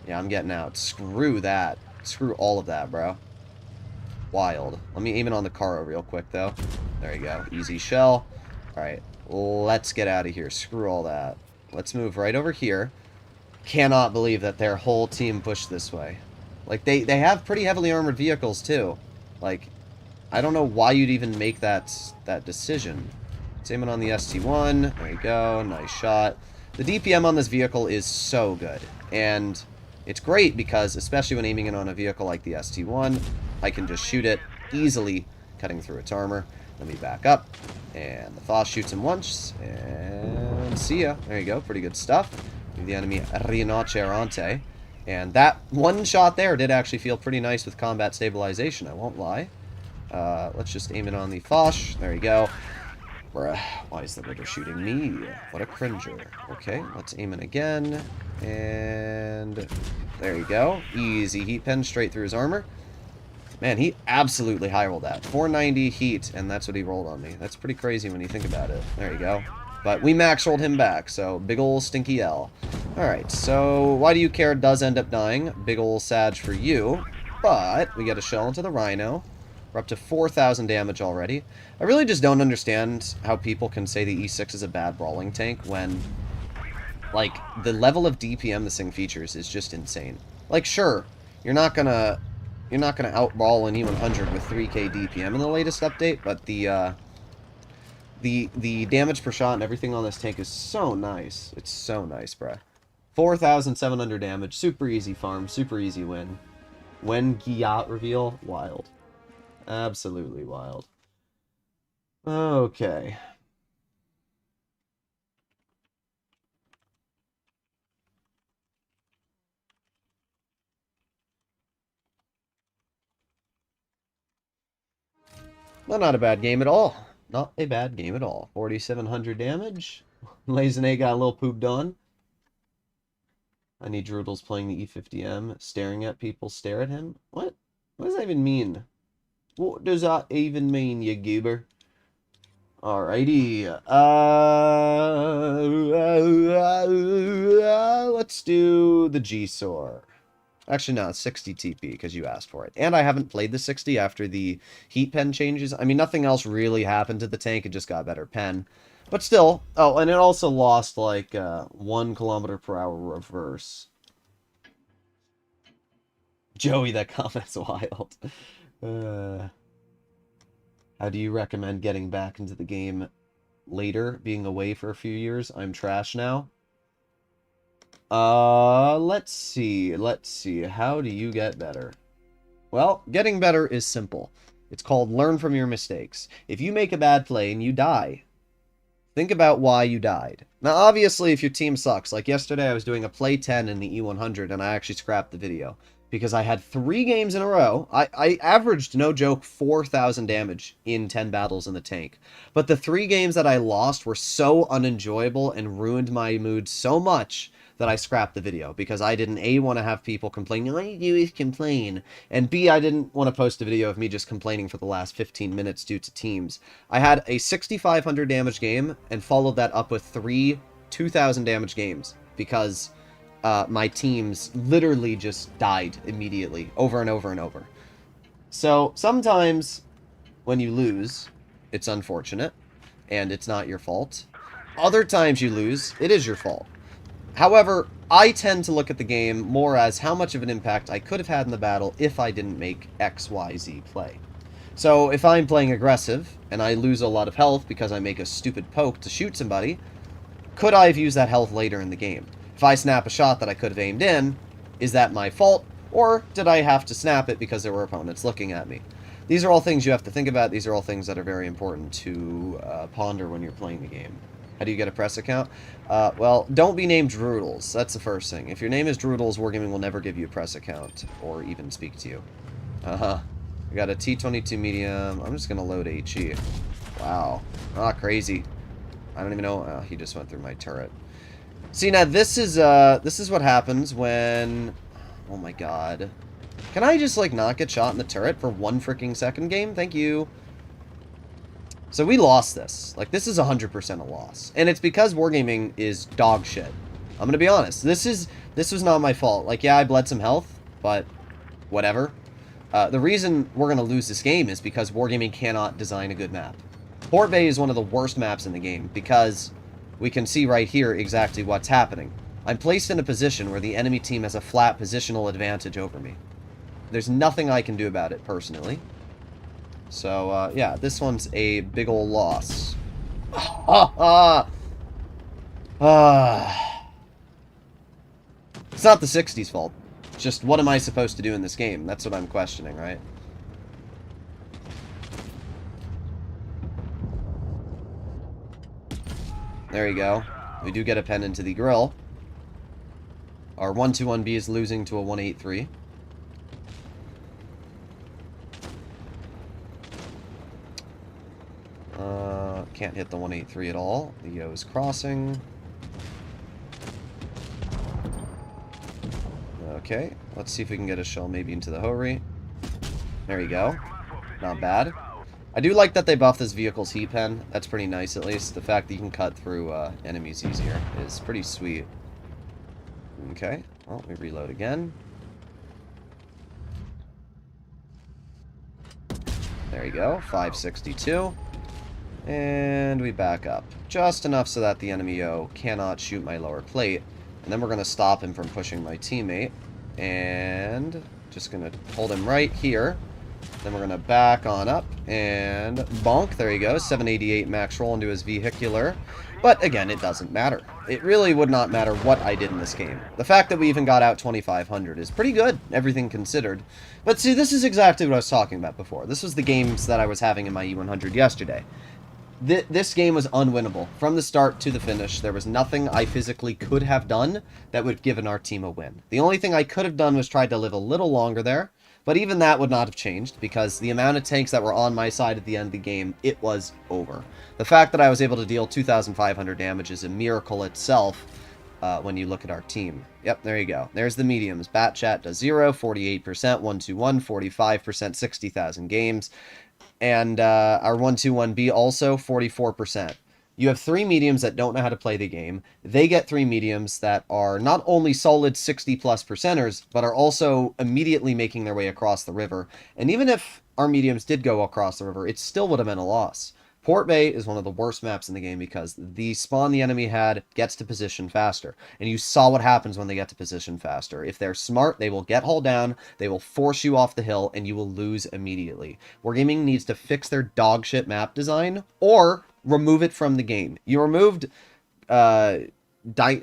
Yeah, I'm getting out. Screw that. Screw all of that, bro. Wild. Let me aim it on the car real quick, though. There you go. Easy shell. Alright. Let's get out of here. Screw all that. Let's move right over here. Cannot believe that their whole team pushed this way. Like, they have pretty heavily armored vehicles, too. Like, I don't know why you'd even make that decision. Let's aim it on the ST1. There you go. Nice shot. The DPM on this vehicle is so good. And it's great because, especially when aiming it on a vehicle like the ST1, I can just shoot it easily, cutting through its armor. Let me back up. And the Foss shoots him once. And see ya. There you go. Pretty good stuff. Give the enemy Rinocerante. And that one shot there did actually feel pretty nice with combat stabilization, I won't lie. Let's just aim it on the Foss. There you go. Bruh, why is the Ritter shooting me? What a cringer. Okay, let's aim it again. And there you go. Easy heat pen straight through his armor. Man, he absolutely high rolled that. 490 heat, and that's what he rolled on me. That's pretty crazy when you think about it. There you go. But we max rolled him back, so big ol' stinky L. Alright, so why do you care does end up dying. Big ol' Sag for you. But we get a shell into the Rhino. We're up to 4,000 damage already. I really just don't understand how people can say the E6 is a bad brawling tank when, like, the level of DPM this thing features is just insane. Like, sure, you're not gonna outbrawl an E100 with 3k DPM in the latest update, but the damage per shot and everything on this tank is so nice. It's so nice, bruh. 4,700 damage, super easy farm, super easy win. When Giat reveal, wild. Absolutely wild. Okay. Well, not a bad game at all. Not a bad game at all. 4,700 damage. Lazenay got a little pooped on. I need Droodles playing the E50M. Staring at people stare at him? What? What does that even mean? What does that even mean, you goober? Alrighty. Let's do the G-Sor. Actually, no, it's 60 TP, because you asked for it. And I haven't played the 60 after the heat pen changes. I mean, nothing else really happened to the tank. It just got better pen. But still. Oh, and it also lost, like, 1 km/h reverse. Joey, that comment's wild. How do you recommend getting back into the game later, being away for a few years? I'm trash now. Let's see. Let's see. How do you get better? Well, getting better is simple. It's called learn from your mistakes. If you make a bad play and you die, think about why you died. Now, obviously, if your team sucks, like yesterday I was doing a play 10 in the E100 and I actually scrapped the video because I had 3 games in a row. I averaged, no joke, 4,000 damage in 10 battles in the tank. But the 3 games that I lost were so unenjoyable and ruined my mood so much that I scrapped the video because I didn't, A, want to have people complaining, all you do is complain, and B, I didn't want to post a video of me just complaining for the last 15 minutes due to teams. I had a 6,500 damage game and followed that up with 3 2,000 damage games because my teams literally just died immediately, over and over and over. So sometimes when you lose, it's unfortunate, and it's not your fault. Other times you lose, it is your fault. However, I tend to look at the game more as how much of an impact I could have had in the battle if I didn't make XYZ play. So if I'm playing aggressive, and I lose a lot of health because I make a stupid poke to shoot somebody, could I have used that health later in the game? If I snap a shot that I could have aimed in, is that my fault? Or did I have to snap it because there were opponents looking at me? These are all things you have to think about. These are all things that are very important to ponder when you're playing the game. How do you get a press account? Well, don't be named Droodles. That's the first thing. If your name is Droodles, Wargaming will never give you a press account or even speak to you. We got a T-22 medium. I'm just going to load HE. Wow. Ah, crazy. I don't even know. Oh, he just went through my turret. See, now this is what happens when... Oh my god. Can I just, like, not get shot in the turret for 1 freaking second game? Thank you. So we lost this. Like, this is 100% a loss. And it's because Wargaming is dog shit. I'm gonna be honest. This was not my fault. Like, yeah, I bled some health, but whatever. The reason we're gonna lose this game is because Wargaming cannot design a good map. Port Bay is one of the worst maps in the game because we can see right here exactly what's happening. I'm placed in a position where the enemy team has a flat positional advantage over me. There's nothing I can do about it, personally. So, yeah, this one's a big ol' loss. It's not the 60's fault. It's just, what am I supposed to do in this game? That's what I'm questioning, right? There you go. We do get a pen into the grill. Our 121B is losing to a 183. Can't hit the 183 at all. The Yo is crossing. Okay, let's see if we can get a shell maybe into the Hori. There you go. Not bad. I do like that they buffed this vehicle's heat pen. That's pretty nice, at least. The fact that you can cut through enemies easier is pretty sweet. Okay, well, we reload again. There you go, 562. And we back up. Just enough so that the enemy Yo cannot shoot my lower plate. And then we're going to stop him from pushing my teammate. And just going to hold him right here. Then we're going to back on up. And bonk, there you go. 788 max roll into his vehicular. But again, it doesn't matter. It really would not matter what I did in this game. The fact that we even got out 2,500 is pretty good, everything considered. But see, this is exactly what I was talking about before. This was the games that I was having in my E100 yesterday. This game was unwinnable. From the start to the finish, there was nothing I physically could have done that would have given our team a win. The only thing I could have done was tried to live a little longer there, but even that would not have changed, because the amount of tanks that were on my side at the end of the game, it was over. The fact that I was able to deal 2,500 damage is a miracle itself when you look at our team. Yep, there you go. There's the mediums. Bat Chat does 0, 48%, 121, 45%, 60,000 games. And our 121B also, 44%. You have 3 mediums that don't know how to play the game. They get 3 mediums that are not only solid 60-plus percenters, but are also immediately making their way across the river. And even if our mediums did go across the river, it still would have been a loss. Port Bay is one of the worst maps in the game because the spawn the enemy had gets to position faster. And you saw what happens when they get to position faster. If they're smart, they will get hull down, they will force you off the hill, and you will lose immediately. Wargaming needs to fix their dogshit map design, or remove it from the game. You removed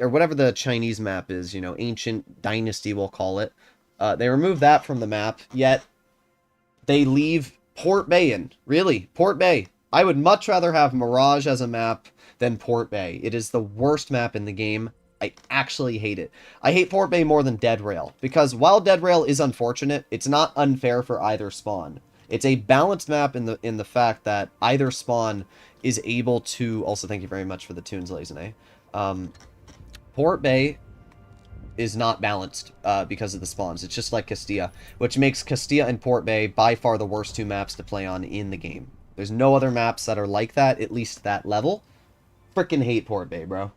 or whatever the Chinese map is, you know, Ancient Dynasty, we'll call it. They removed that from the map, yet they leave Port Bay in. Really, Port Bay. I would much rather have Mirage as a map than Port Bay. It is the worst map in the game. I actually hate it. I hate Port Bay more than Dead Rail, because while Dead Rail is unfortunate, it's not unfair for either spawn. It's a balanced map in the fact that either spawn is able to... Also, thank you very much for the tunes, Lazine. Port Bay is not balanced because of the spawns. It's just like Castilla, which makes Castilla and Port Bay by far the worst two maps to play on in the game. There's no other maps that are like that, at least that level. Frickin' hate Port Bay, bro.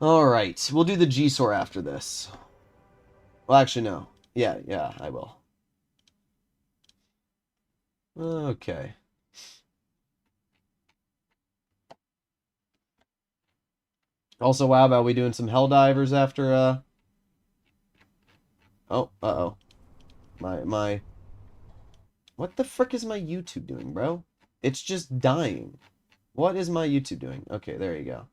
Alright, we'll do the G-Sor after this. Well, actually, no. Yeah, I will. Okay. Also, wow, about we doing some Helldivers after, Oh, uh-oh. My... What the frick is my YouTube doing, bro? It's just dying. What is my YouTube doing? Okay, there you go.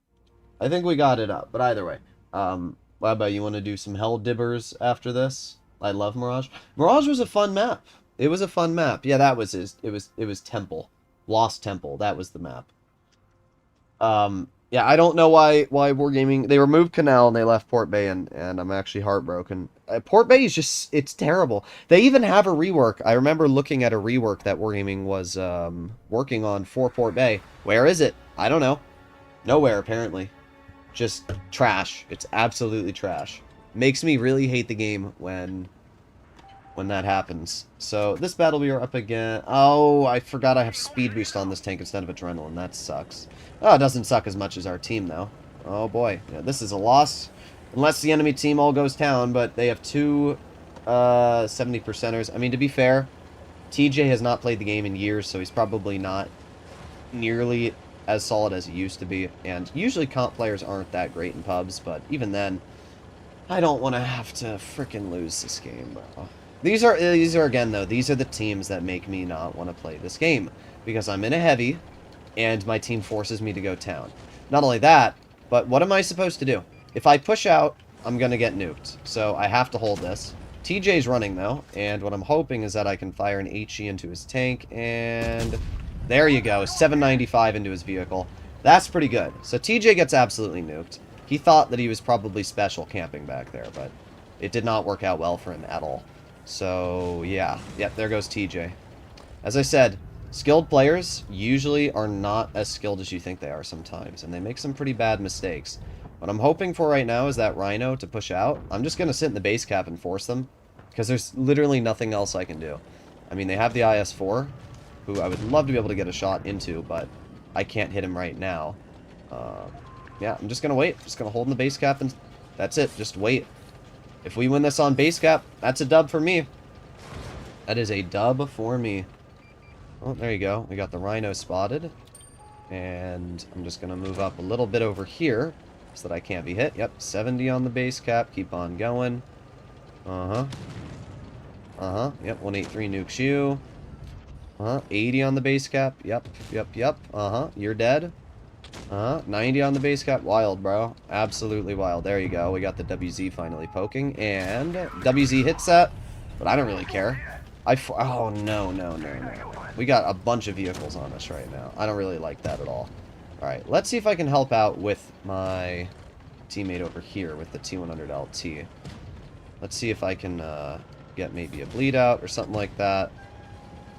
I think we got it up, but either way. Wabba, you want to do some Helldibbers after this? I love Mirage. Mirage was a fun map. It was a fun map. Yeah, that was his. It was Temple. Lost Temple. That was the map. Yeah, I don't know why Wargaming... They removed Canal and they left Port Bay, and I'm actually heartbroken. Port Bay is just... It's terrible. They even have a rework. I remember looking at a rework that Wargaming was working on for Port Bay. Where is it? I don't know. Nowhere, apparently. Just trash. It's absolutely trash. Makes me really hate the game when that happens. So, this battle we are up again... Oh, I forgot I have speed boost on this tank instead of adrenaline. That sucks. Oh, it doesn't suck as much as our team, though. Oh, boy. Yeah, this is a loss. Unless the enemy team all goes down, but they have two 70%ers. I mean, to be fair, TJ has not played the game in years, so he's probably not nearly as solid as he used to be. And usually comp players aren't that great in pubs, but even then, I don't want to have to frickin' lose this game, bro. These are again, though, these are the teams that make me not want to play this game. Because I'm in a heavy, and my team forces me to go town. Not only that, but what am I supposed to do? If I push out, I'm going to get nuked. So I have to hold this. TJ's running, though, and what I'm hoping is that I can fire an HE into his tank, and there you go, 795 into his vehicle. That's pretty good. So TJ gets absolutely nuked. He thought that he was probably special camping back there, but it did not work out well for him at all. So, yeah. Yep, there goes TJ. As I said, skilled players usually are not as skilled as you think they are sometimes, and they make some pretty bad mistakes. What I'm hoping for right now is that Rhino to push out. I'm just going to sit in the base cap and force them, because there's literally nothing else I can do. I mean, they have the IS-4, who I would love to be able to get a shot into, but I can't hit him right now. Yeah, I'm just going to wait. Just going to hold in the base cap, and that's it. Just wait. If we win this on base cap, that's a dub for me. That is a dub for me. Oh, there you go. We got the Rhino spotted. And I'm just going to move up a little bit over here so that I can't be hit. Yep, 70 on the base cap. Keep on going. Uh-huh. Uh-huh. Yep, 183 nukes you. Uh-huh. 80 on the base cap. Yep. Uh-huh. You're dead. 90 on the base cap. Wild, bro. Absolutely wild. There you go. We got the WZ finally poking. And WZ hits that. But I don't really care. Oh, no. We got a bunch of vehicles on us right now. I don't really like that at all. Alright, let's see if I can help out with my teammate over here with the T100 LT. Let's see if I can get maybe a bleed out or something like that.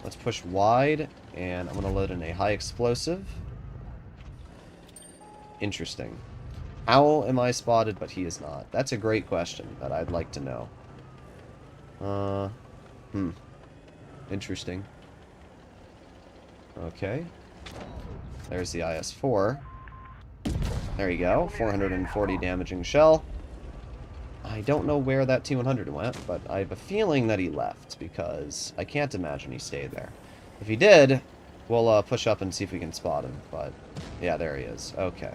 Let's push wide. And I'm going to load in a high explosive. Interesting. How am I spotted, but he is not? That's a great question that I'd like to know. Interesting. Okay. There's the IS-4. There you go. 440 damaging shell. I don't know where that T-100 went, but I have a feeling that he left, because I can't imagine he stayed there. If he did, we'll push up and see if we can spot him, but yeah, there he is. Okay.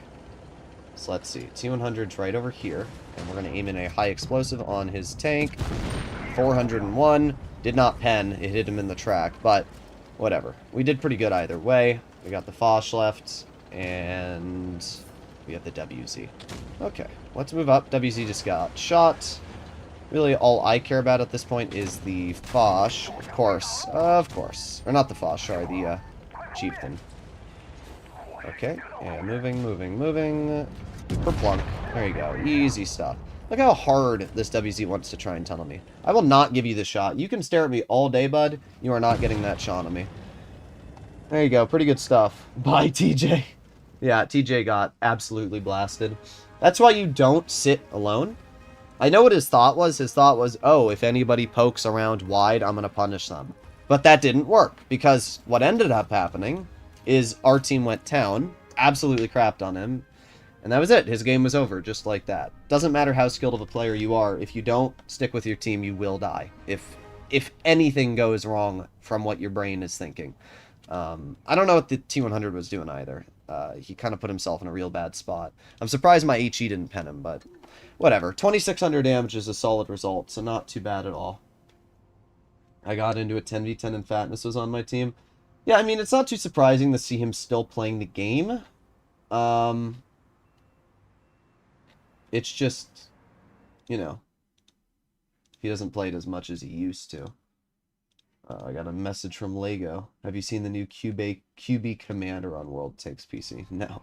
So let's see. T-100's right over here, and we're going to aim in a high explosive on his tank. 401. Did not pen. It hit him in the track, but whatever. We did pretty good either way. We got the Foch left, and We have the WZ. Okay, let's move up. WZ just got shot. Really, all I care about at this point is the Foch. Of course. Of course. Or not the Foch, sorry, the Chieftain. Okay, yeah, moving, moving, moving. Kerplunk. There you go. Easy stuff. Look how hard this WZ wants to try and tunnel me. I will not give you the shot. You can stare at me all day, bud. You are not getting that shot on me. There you go. Pretty good stuff. Bye, TJ. Yeah, TJ got absolutely blasted. That's why you don't sit alone. I know what his thought was. His thought was, oh, if anybody pokes around wide, I'm going to punish them. But that didn't work, because what ended up happening is our team went down, absolutely crapped on him, and that was it. His game was over, just like that. Doesn't matter how skilled of a player you are, if you don't stick with your team, you will die. If anything goes wrong from what your brain is thinking. I don't know what the T100 was doing either. He kind of put himself in a real bad spot. I'm surprised my HE didn't pen him, but whatever. 2,600 damage is a solid result, so not too bad at all. I got into a 10v10 and Fatness was on my team. Yeah, I mean, it's not too surprising to see him still playing the game. It's just, you know, he doesn't play it as much as he used to. I got a message from Lego. Have you seen the new QB Commander on World Takes PC? No.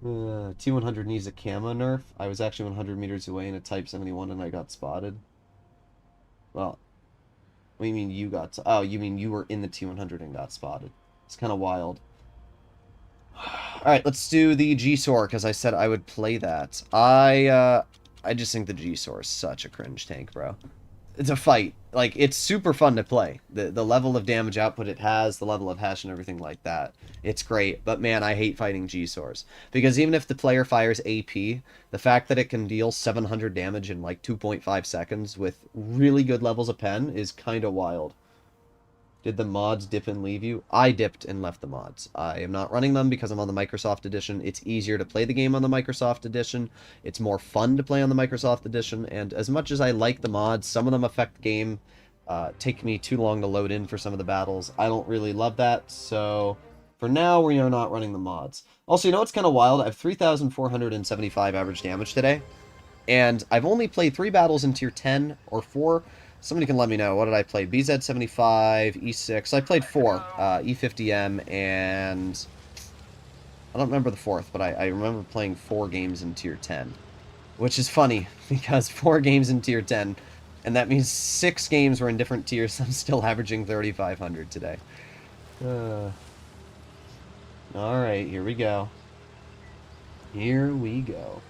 T100 needs a camo nerf. I was actually 100 meters away in a Type 71 and I got spotted. Well, what do you mean you got... Oh, you mean you were in the T100 and got spotted. It's kind of wild. Alright, let's do the G-Sor, because I said I would play that. I just think the G-Sor is such a cringe tank, bro. It's a fight. Like, it's super fun to play. The level of damage output it has, the level of hash and everything like that. It's great. But man, I hate fighting G-Sors. Because even if the player fires AP, the fact that it can deal 700 damage in like 2.5 seconds with really good levels of pen is kind of wild. Did the mods dip and leave you? I dipped and left the mods. I am not running them because I'm on the Microsoft Edition. It's easier to play the game on the Microsoft Edition. It's more fun to play on the Microsoft Edition. And as much as I like the mods, some of them affect the game. Take me too long to load in for some of the battles. I don't really love that. So for now, we are not running the mods. Also, you know what's kind of wild? I have 3,475 average damage today. And I've only played 3 battles in tier 10 or 4. Somebody can let me know. What did I play? BZ75, E6. I played 4. E50M, and... I don't remember the 4th, but I remember playing 4 games in Tier 10. Which is funny, because 4 games in Tier 10, and that means 6 games were in different tiers. I'm still averaging 3,500 today. Alright, here we go. Here we go.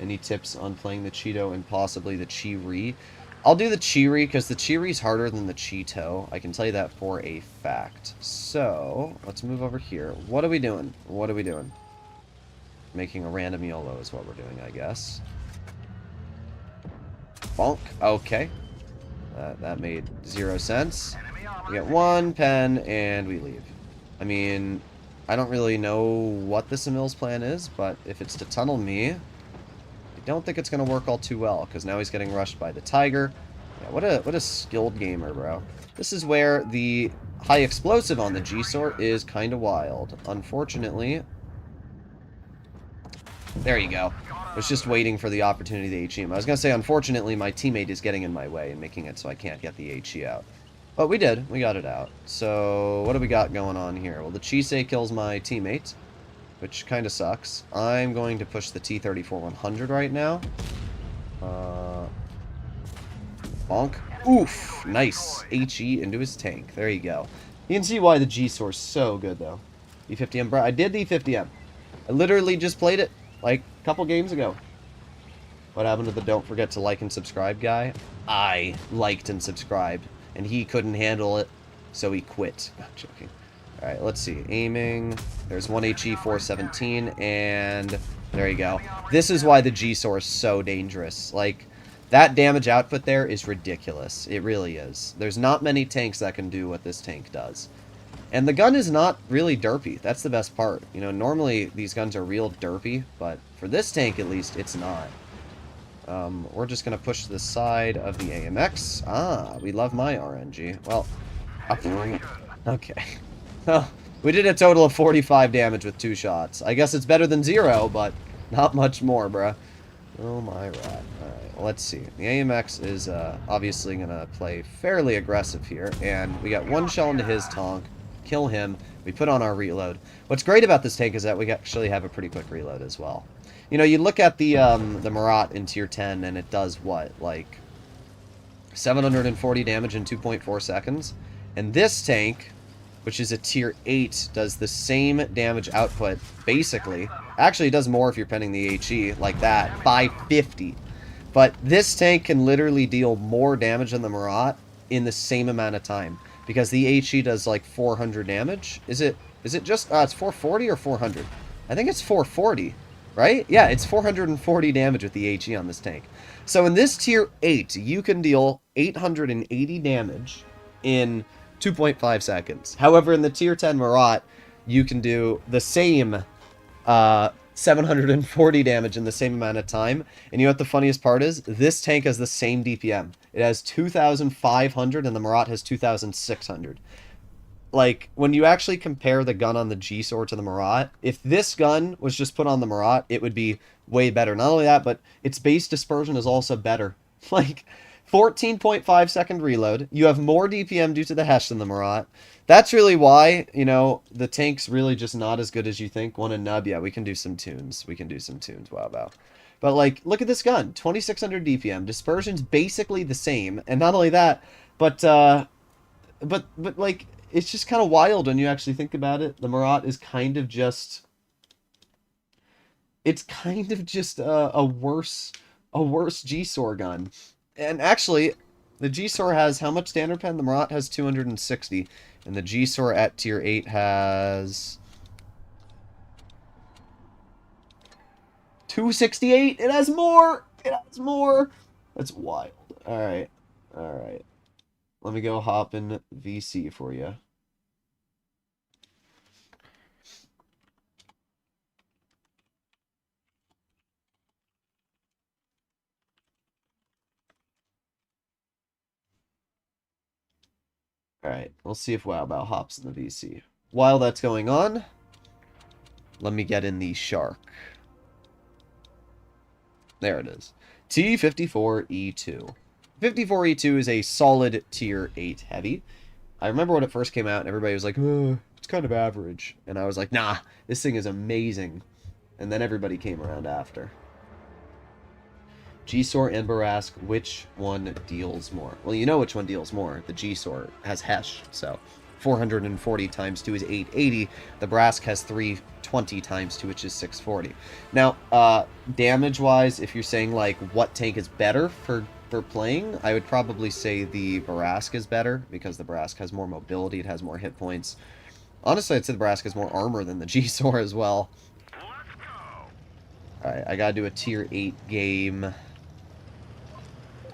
Any tips on playing the Cheeto and possibly the Chi-Ri? I'll do the Chi-Ri because the Chi-Ri is harder than the Cheeto. I can tell you that for a fact. So, let's move over here. What are we doing? What are we doing? Making a random YOLO is what we're doing, I guess. Bonk. Okay. That made 0 sense. We get 1 pen, and we leave. I mean, I don't really know what the Samil's plan is, but if it's to tunnel me... I don't think it's going to work all too well, because now he's getting rushed by the Tiger. Yeah, what a skilled gamer, bro. This is where the high explosive on the G-Sort is kind of wild. Unfortunately... There you go. I was just waiting for the opportunity to HE him. I was going to say, unfortunately, my teammate is getting in my way and making it so I can't get the HE out. But we did. We got it out. So, what do we got going on here? Well, the Chisei kills my teammate, which kind of sucks. I'm going to push the T-34-100 right now. Bonk. Oof! Nice. HE into his tank. There you go. You can see why the G-Source is so good, though. E50M, bro. I did the E50M. I literally just played it, like, a couple games ago. What happened to the don't forget to like and subscribe guy? I liked and subscribed, and he couldn't handle it, so he quit. I'm joking. Alright, let's see. Aiming. There's 1 HE, 417, and there you go. This is why the G-Source is so dangerous. Like, that damage output there is ridiculous. It really is. There's not many tanks that can do what this tank does. And the gun is not really derpy. That's the best part. You know, normally these guns are real derpy, but for this tank at least, it's not. We're just going to push to the side of the AMX. Ah, we love my RNG. Well, okay. Well, We did a total of 45 damage with 2 shots. I guess it's better than 0, but not much more, bruh. Oh my rat. Alright, let's see. The AMX is obviously going to play fairly aggressive here, and we got 1 shell into his tonk, kill him, we put on our reload. What's great about this tank is that we actually have a pretty quick reload as well. You know, you look at the Marat in tier 10, and it does what? Like 740 damage in 2.4 seconds? And this tank, which is a tier 8, does the same damage output, basically. Actually, it does more if you're penning the HE, like that, 550. But this tank can literally deal more damage than the Marat in the same amount of time. Because the HE does like 400 damage. Is it just, it's 440 or 400? I think it's 440, right? Yeah, it's 440 damage with the HE on this tank. So in this tier 8, you can deal 880 damage in 2.5 seconds. However, in the tier 10 Marat, you can do the same 740 damage in the same amount of time. And you know what the funniest part is? This tank has the same DPM. It has 2,500 and the Marat has 2,600. Like, when you actually compare the gun on the G-Sword to the Marat, if this gun was just put on the Marat, it would be way better. Not only that, but its base dispersion is also better. Like, 14.5 second reload. You have more DPM due to the Hesh than the Marat. That's really why, you know, the tank's really just not as good as you think. Want a nub? Yeah, we can do some tunes. We can do some tunes. Wow. But, like, look at this gun. 2,600 DPM. Dispersion's basically the same. And not only that, but like, it's just kind of wild when you actually think about it. The Marat is kind of just... It's kind of just a worse G-Sword gun. And actually, the G-Sword has how much standard pen? The Marat has 260. And the G-Sword at tier 8 has 268. It has more. It has more. That's wild. All right. Let me go hop in VC for you. Alright, we'll see if Wow hops in the VC. While that's going on, let me get in the Shark. There it is. T54E2. 54E2 is a solid tier 8 heavy. I remember when it first came out and everybody was like, oh, it's kind of average. And I was like, nah, this thing is amazing. And then everybody came around after. G-Sword and Barask, which one deals more? Well, you know which one deals more. The G-Sword has Hesh, so 440 times 2 is 880. The Barask has 320 times 2, which is 640. Now, damage-wise, if you're saying, like, what tank is better for playing, I would probably say the Barask is better, because the Barask has more mobility, it has more hit points. Honestly, I'd say the Barask has more armor than the G-Sword as well. Alright, I gotta do a tier 8 game.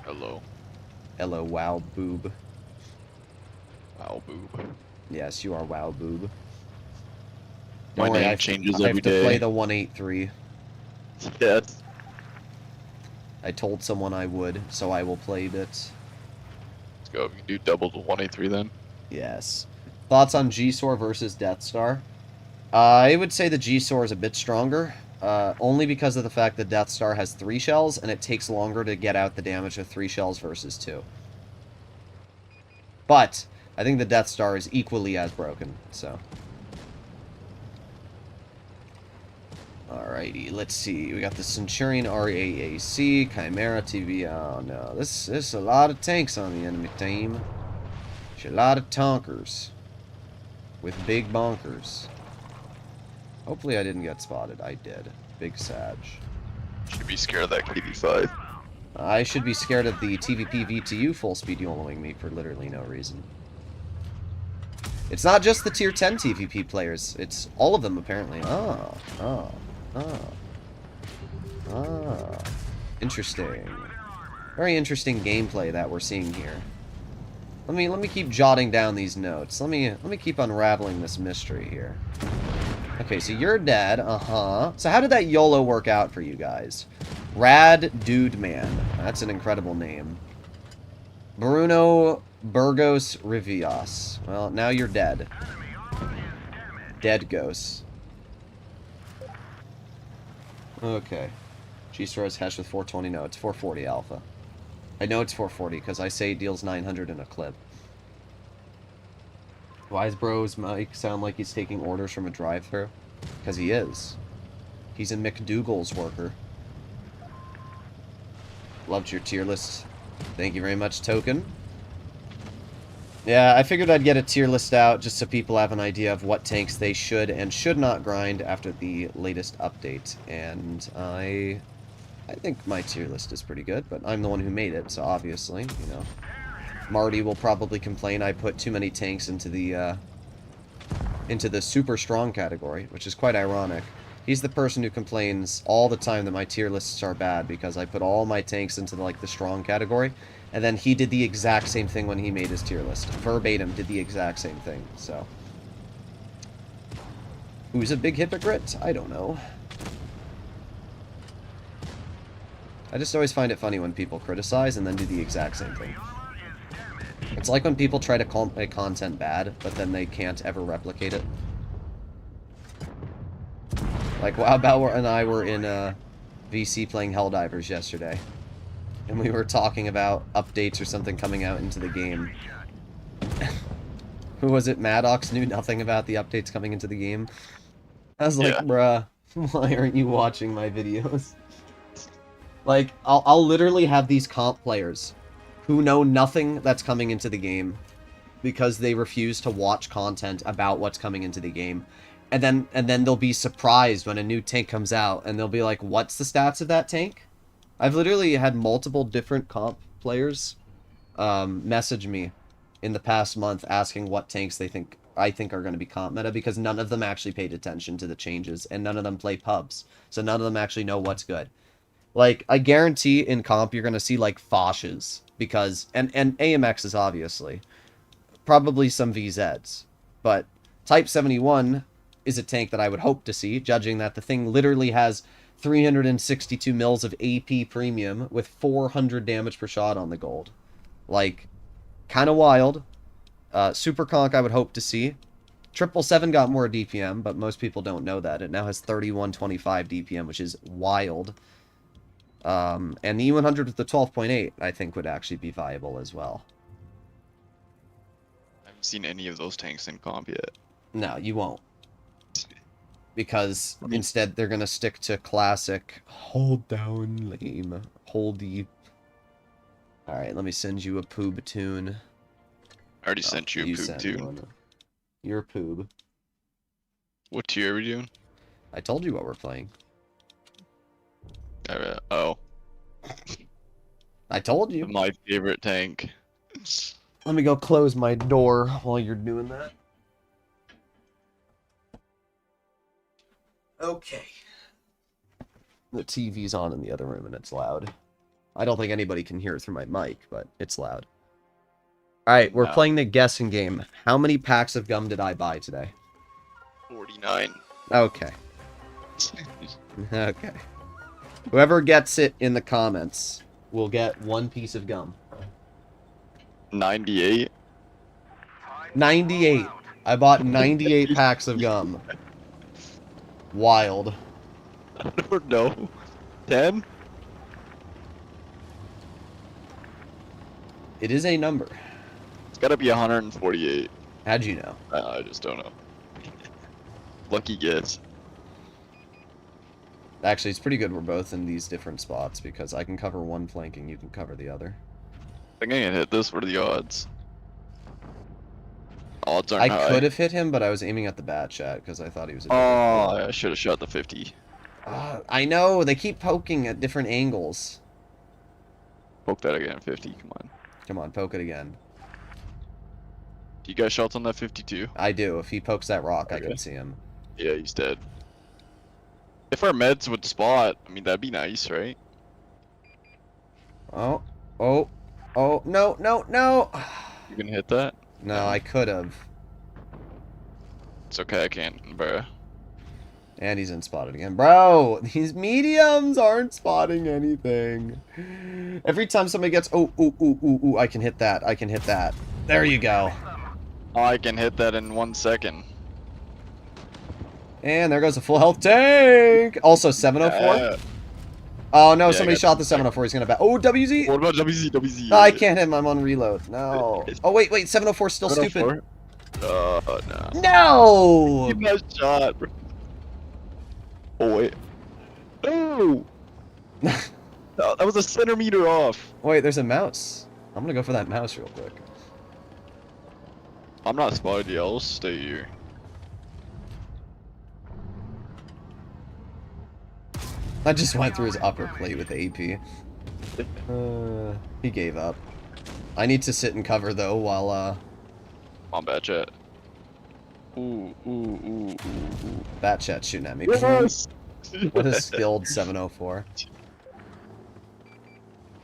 Hello, wow boob. Wow boob. Yes, you are wow boob. My Don't worry, name changes I every have to day. play the 183. Yes. I told someone I would, so I will play it. Let's go. We can do double to 183 then. Yes. Thoughts on G-Sword versus Death Star? I would say the G-Sword is a bit stronger. Only because of the fact that Death Star has 3 shells, and it takes longer to get out the damage with 3 shells versus 2. But, I think the Death Star is equally as broken, so. Alrighty, let's see. We got the Centurion RAAC, Chimera TV. Oh no, this is a lot of tanks on the enemy team. It's a lot of tonkers. With big bonkers. Hopefully I didn't get spotted. I did. Big Sag. Should be scared of that KD5. I should be scared of the TVP VTU full speed YOLOing me for literally no reason. It's not just the tier 10 TVP players. It's all of them apparently. Interesting. Very interesting gameplay that we're seeing here. Let me keep jotting down these notes. Let me keep unraveling this mystery here. Okay, so you're dead, So how did that YOLO work out for you guys? Rad Dude Man. That's an incredible name. Bruno Burgos Rivias. Well, now you're dead. Dead ghosts. Okay. G-Store has hash with 420. No, it's 440 alpha. I know it's 440 because I say it deals 900 in a clip. Why does bro's mic sound like he's taking orders from a drive-thru? Because he is. He's a McDougal's worker. Loved your tier list. Thank you very much, Token. Yeah, I figured I'd get a tier list out just so people have an idea of what tanks they should and should not grind after the latest update. And I think my tier list is pretty good, but I'm the one who made it, so obviously, you know. Marty will probably complain I put too many tanks into the super strong category, which is quite ironic. He's the person who complains all the time that my tier lists are bad because I put all my tanks into the strong category, and then he did the exact same thing when he made his tier list. Verbatim did the exact same thing, so. Who's a big hypocrite? I don't know. I just always find it funny when people criticize and then do the exact same thing. It's like when people try to call my content bad, but then they can't ever replicate it. Like, Bao and I were in VC playing Helldivers yesterday. And we were talking about updates or something coming out into the game. Who was it? Maddox knew nothing about the updates coming into the game. I was like, bruh, why aren't you watching my videos? Like, I'll literally have these comp players who know nothing that's coming into the game because they refuse to watch content about what's coming into the game. And then they'll be surprised when a new tank comes out, and they'll be like, what's the stats of that tank? I've literally had multiple different comp players message me in the past month asking what tanks I think are going to be comp meta, because none of them actually paid attention to the changes, and none of them play pubs, so none of them actually know what's good. Like, I guarantee in comp you're going to see, like, Foshes, because, and AMXs, obviously. Probably some VZs. But Type 71 is a tank that I would hope to see, judging that the thing literally has 362 mils of AP premium with 400 damage per shot on the gold. Like, kind of wild. Super Conk I would hope to see. 777 got more DPM, but most people don't know that. It now has 3125 DPM, which is wild. And the E100 with the 12.8, I think, would actually be viable as well. I haven't seen any of those tanks in comp yet. No, you won't. Because instead they're going to stick to classic hold down lame. Hold deep. Alright, let me send you a poob tune. I already sent you a poop tune. You're a poob. What tier are we doing? I told you what we're playing. Oh. I told you. My favorite tank. Let me go close my door while you're doing that. Okay. The TV's on in the other room and it's loud. I don't think anybody can hear it through my mic, but it's loud. Alright, we're playing the guessing game. How many packs of gum did I buy today? 49. Okay. Okay. Whoever gets it in the comments will get one piece of gum. 98. 98. I bought 98 packs of gum. Wild. I don't know. 10? It is a number. It's gotta be 148. How'd you know? I just don't know. Lucky guess. Actually, it's pretty good we're both in these different spots, because I can cover one flanking, you can cover the other. I think I can hit this. What are the odds? Odds aren't high. I could have hit him, but I was aiming at the bat chat, because I thought he was a Oh, I should have shot the 50. I know, they keep poking at different angles. Poke that again, 50, come on. Come on, poke it again. Do you guys shots on that 52? I do. If he pokes that rock, Okay. I can see him. Yeah, he's dead. If our meds would spot, I mean, that'd be nice, right? Oh, no, no! You can hit that? No, I could have. It's okay, I can't, bro. And he's unspotted again. Bro, these mediums aren't spotting anything. Every time somebody gets... Oh, I can hit that. I can hit that. There you go. Oh, I can hit that in 1 second. And there goes a full health tank! Also, 704? Yeah. Oh no, Yeah, I somebody got shot the some 704. He's gonna back. Oh, WZ! What about WZ? WZ. No, I can't hit him. I'm on reload. No. Oh, wait, 704 is still stupid. 704? No. No! You got shot, bro. Oh, wait. No! That was a centimeter off. Wait, there's a mouse. I'm gonna go for that mouse real quick. I'm not spotted yet. I'll stay here. I just went through his upper plate with AP. He gave up. I need to sit and cover though while Come on, bad chat. Ooh. that chat's shooting at me. Yes! What is skilled 704?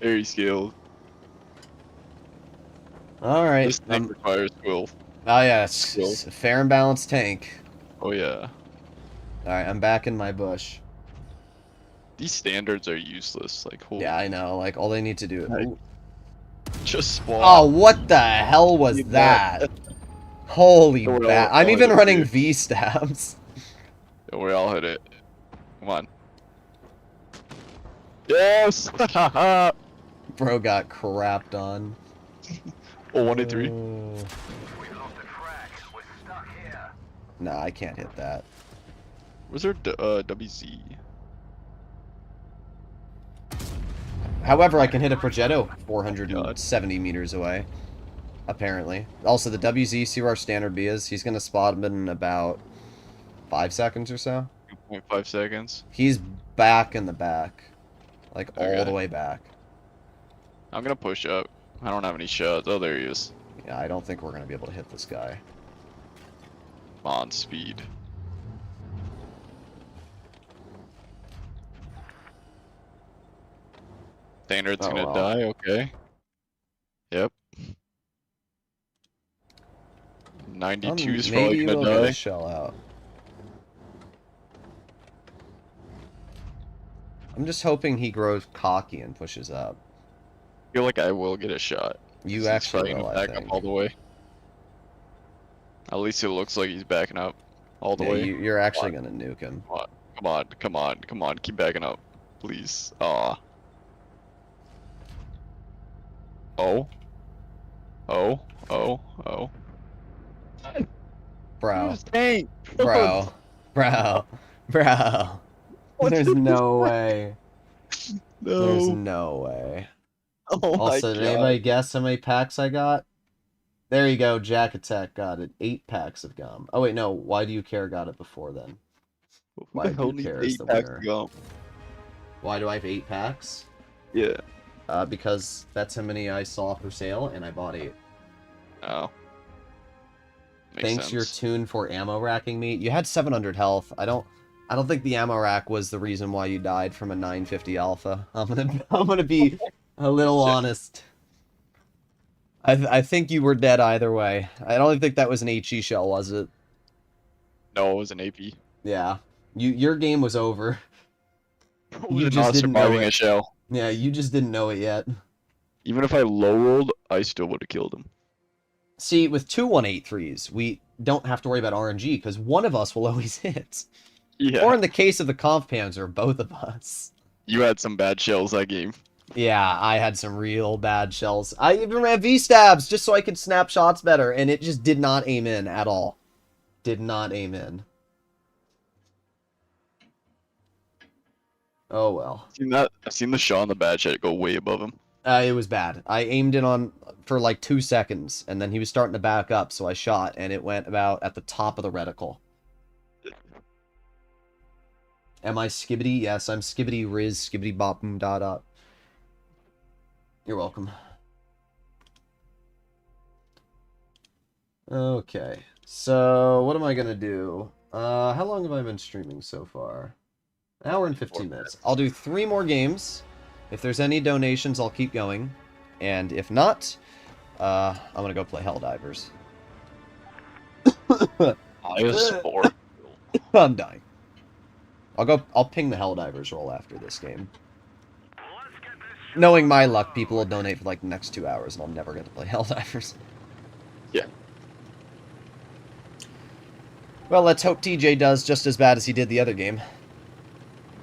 Very skilled. Alright. This thing requires skill. Oh yeah, it's a fair and balanced tank. Oh yeah. Alright, I'm back in my bush. These standards are useless. Like, holy. Yeah, I know. Like, all they need to do... Like, Ooh. just spawn. Oh, what the hell was that? Holy Don't worry, bat. I'll I'm hit even it running too. V-stabs. Don't worry, I'll hit it. Come on. Yes! Bro got crapped on. Oh, 183. Nah, I can't hit that. Was there WZ? However, I can hit a Progetto 470 meters away. Apparently. Also, the WZ, see where our standard B is? He's gonna spot him in about 5 seconds or so. 2.5 seconds. He's back in the back. Like, all Okay. the way back. I'm gonna push up. I don't have any shots. Oh, there he is. Yeah, I don't think we're gonna be able to hit this guy. On speed. Standard's Oh, gonna well. die, okay. Yep. 92 is Maybe probably we'll gonna get die. a shell out. I'm just hoping he grows cocky and pushes up. I feel like I will get a shot. You He's actually probably will, gonna I back think. up all the way. At least it looks like he's backing up all the Yeah, way. you're actually gonna nuke him. Come on, keep backing up. Please. Aw. Oh. Bro. Tank. Bro. Bro. Bro. What There's did no this- way. There's No. no way. Oh Also, my did god. anybody guess how many packs I got? There you go, Jack Attack got it. 8 packs of gum. Oh wait, no, Why Do You Care got it before then. Who Why the Do hell You needs Care is 8 the packs winner. of gum? Why do I have 8 packs? Yeah. Because that's how many I saw for sale, and I bought 8. Oh. Makes Thanks sense. your tune for ammo racking me. You had 700 health. I don't think the ammo rack was the reason why you died from a 950 alpha. I'm gonna be a little honest. I think you were dead either way. I don't think that was an HE shell, was it? No, it was an AP. Yeah. Your game was over. Was You it just not didn't know surviving it. a shell? Yeah, you just didn't know it yet. Even if I low rolled, I still would have killed him. See, with 2 183s, we don't have to worry about RNG because one of us will always hit. Yeah. Or in the case of the Conf Panzer, both of us. You had some bad shells that game. Yeah, I had some real bad shells. I even ran V-stabs just so I could snap shots better, and it just did not aim in at all. Did not aim in. Oh well. I've seen the shot on the bad shit go way above him. It was bad. I aimed in on for like 2 seconds, and then he was starting to back up, so I shot, and it went about at the top of the reticle. Am I skibbity? Yes, I'm skibbity riz skibbity bop boom da da. You're welcome. Okay, so what am I gonna do? How long have I been streaming so far? An hour and 15 minutes. I'll do 3 more games. If there's any donations, I'll keep going. And if not, I'm gonna go play Helldivers. IS4. I'm dying. I'll ping the Helldivers roll after this game. Knowing my luck, people will donate for like the next 2 hours and I'll never get to play Helldivers. Yeah. Well, let's hope TJ does just as bad as he did the other game.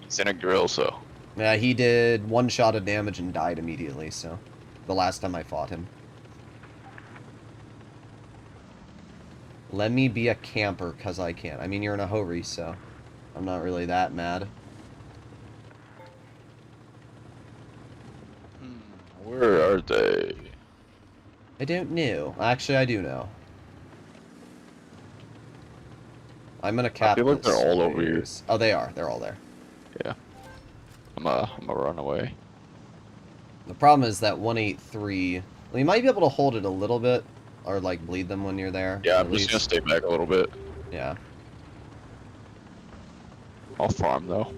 He's in a grill, so. Yeah, he did 1 shot of damage and died immediately, so... The last time I fought him. Let me be a camper, because I can. I mean, you're in a Hori, so... I'm not really that mad. Where are they? I don't know. Actually, I do know. I'm gonna cap I feel like this they're all over here. ways. Oh, they are. They're all there. Yeah. I'm a runaway. The problem is that 183... Well, you might be able to hold it a little bit, or, like, bleed them when you're there. Yeah, at I'm just gonna least. stay back a little bit. Yeah. I'll farm, though.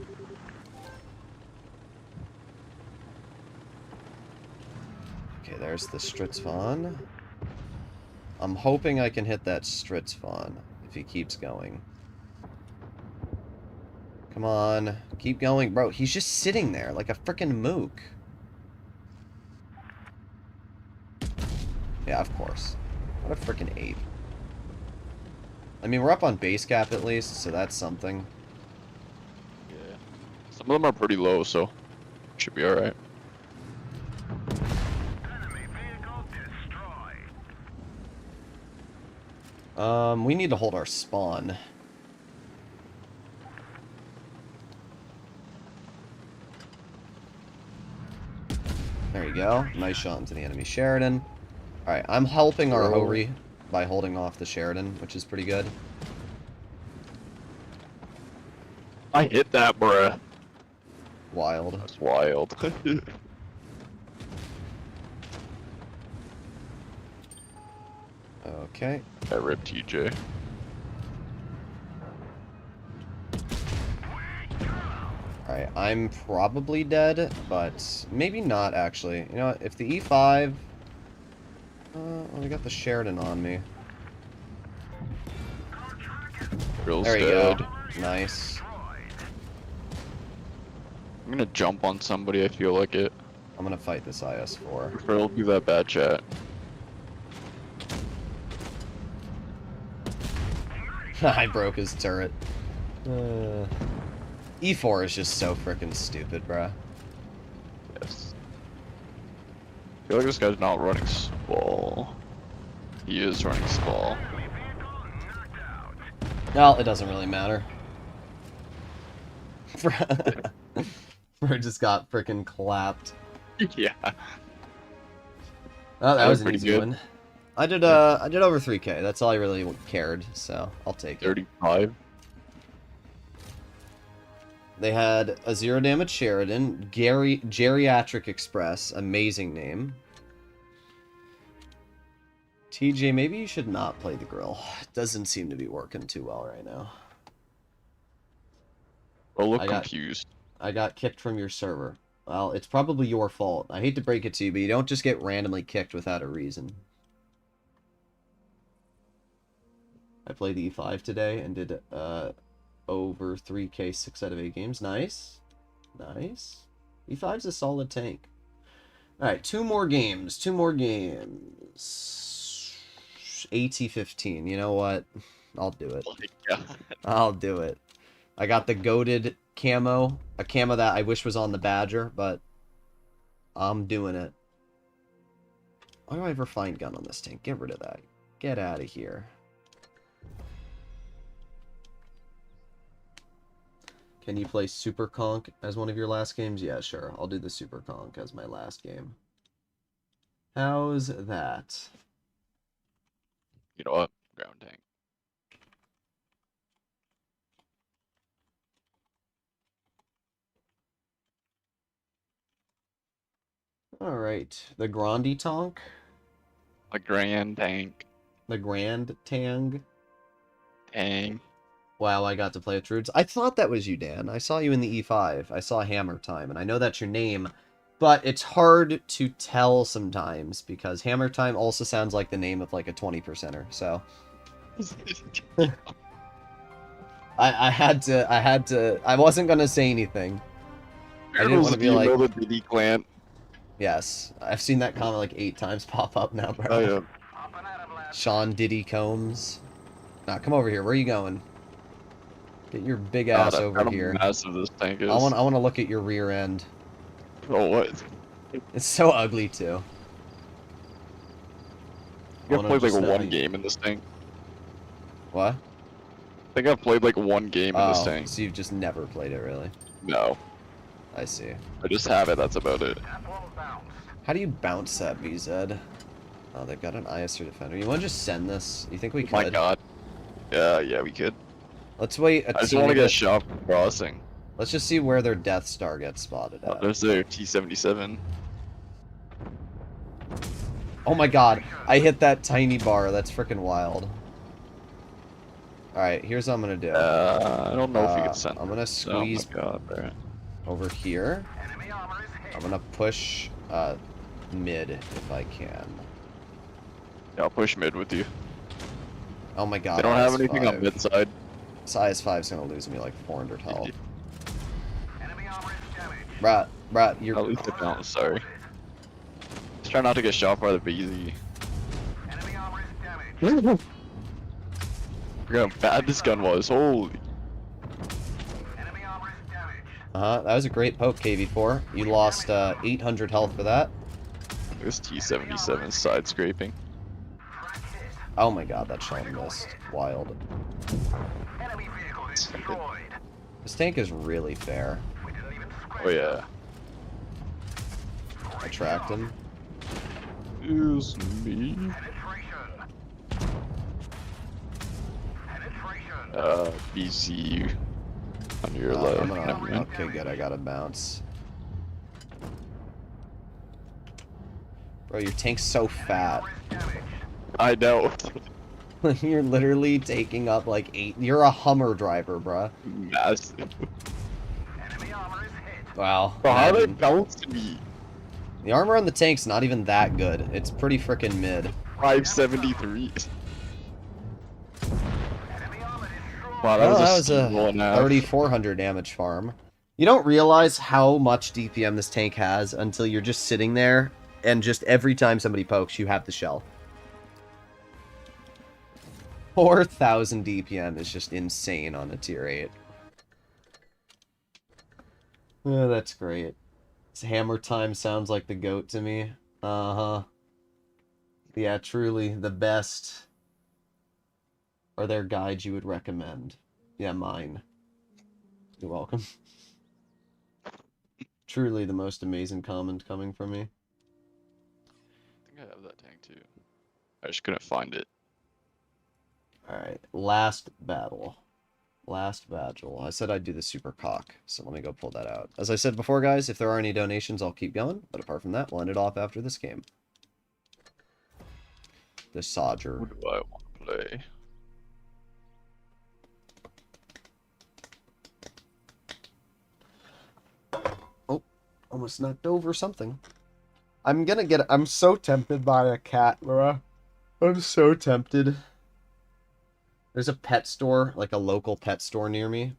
Okay, there's the Stritzvon. I'm hoping I can hit that Stritzvon if he keeps going. Come on. Keep going. Bro, he's just sitting there like a frickin' mook. Yeah, of course. What a frickin' ape. I mean, we're up on base cap at least, so that's something. Yeah. Some of them are pretty low, so should be alright. We need to hold our spawn. There you go. Nice shot into the enemy Sheridan. Alright, I'm helping our Hori by holding off the Sheridan, which is pretty good. I hit that, bruh. Wild. That's wild. Okay. I ripped TJ. Alright, I'm probably dead, but maybe not actually. You know what, if the E5... well, I got the Sheridan on me. Drill's There you dead. go. Nice. I'm gonna jump on somebody, I feel like it. I'm gonna fight this IS4. Drill, do that bad chat. I broke his turret. E4 is just so freaking stupid, bruh. Yes. I feel like this guy's not running Spall. He is running Spall. Well, it doesn't really matter. Bro just got freaking clapped. Yeah. Oh, that was an pretty easy good. one. I did over 3K. That's all I really cared, so I'll take it. 35. They had a 0 damage Sheridan, Geriatric Express, amazing name. TJ, maybe you should not play the grill. It doesn't seem to be working too well right now. Oh, look I got- confused. I got kicked from your server. Well, it's probably your fault. I hate to break it to you, but you don't just get randomly kicked without a reason. I played the E5 today and did over 3K 6 out of 8 games. Nice. Nice. E5's a solid tank. Alright, 2 more games. 2 more games. AT-15. You know what? I'll do it. Oh my God. I'll do it. I got the goated camo. A camo that I wish was on the Badger, but I'm doing it. Why do I have refined gun on this tank? Get rid of that. Get out of here. Can you play Super Conk as one of your last games? Yeah, sure. I'll do the Super Conk as my last game. How's that? You know what? Ground tank. Alright. The Grandi Tonk. A grand tank. The Grand Tang. Tang. Wow, I got to play with Droodles. I thought that was you, Dan. I saw you in the E5. I saw Hammer Time, and I know that's your name, but it's hard to tell sometimes because Hammer Time also sounds like the name of like a 20%er. So I had to. I wasn't gonna say anything. I didn't want to be like, the Diddy clan. yes, I've seen that comment like 8 times pop up now, bro. Oh yeah. Sean Diddy Combs. Nah, come over here. Where are you going? Get your big God, ass over how here. massive this tank is. I want to look at your rear end. Oh, what? It's so ugly too. I think I've played like one game in this tank. What? I think I've played like one game in this tank. So you've just never played it, really? No. I see. I just have it, that's about it. How do you bounce that, BZ? Oh, they've got an IS3 Defender. You want to just send this? You think we could? Oh my god. Yeah, we could. Let's wait I just want to get a shot crossing. Let's just see where their Death Star gets spotted at. There's their T-77. Oh my god, I hit that tiny bar. That's freaking wild. Alright, here's what I'm gonna do. I don't know if you can send. I'm gonna squeeze over here. I'm gonna push mid if I can. Yeah, I'll push mid with you. Oh my god. They don't have anything on mid side. This IS-5's gonna lose me like 400 health. Brat, you're... At least I don't, sorry. Just try not to get shot by the BZ. Look how bad this gun was, holy. That was a great poke, KV4. You lost 800 health for that. This T-77 side scraping. Oh my god, that shot missed. Wild. This tank is really fair. Oh yeah. I tracked him. Excuse me. BC on your left. Okay, good. I got to bounce. Bro, your tank's so fat. I know. You're literally taking up like 8. You're a Hummer driver, bruh. Massive. Wow. Bro, how they bounce me? The armor on the tank's not even that good. It's pretty freaking mid. 573. Wow, that was a 3,400 damage farm. You don't realize how much DPM this tank has until you're just sitting there, and just every time somebody pokes, you have the shell. 4,000 DPM is just insane on a tier 8. Oh, that's great. This hammer time sounds like the GOAT to me. Uh-huh. Yeah, truly, the best. Are there guides you would recommend? Yeah, mine. You're welcome. Truly the most amazing comment coming from me. I think I have that tank too. I just couldn't find it. Alright, last battle. Last battle. I said I'd do the super cock, so let me go pull that out. As I said before, guys, if there are any donations, I'll keep going. But apart from that, we'll end it off after this game. The Sodger. Who do I want to play? Oh, almost knocked over something. I'm so tempted by a cat, Laura. I'm so tempted. There's a pet store, like a local pet store near me.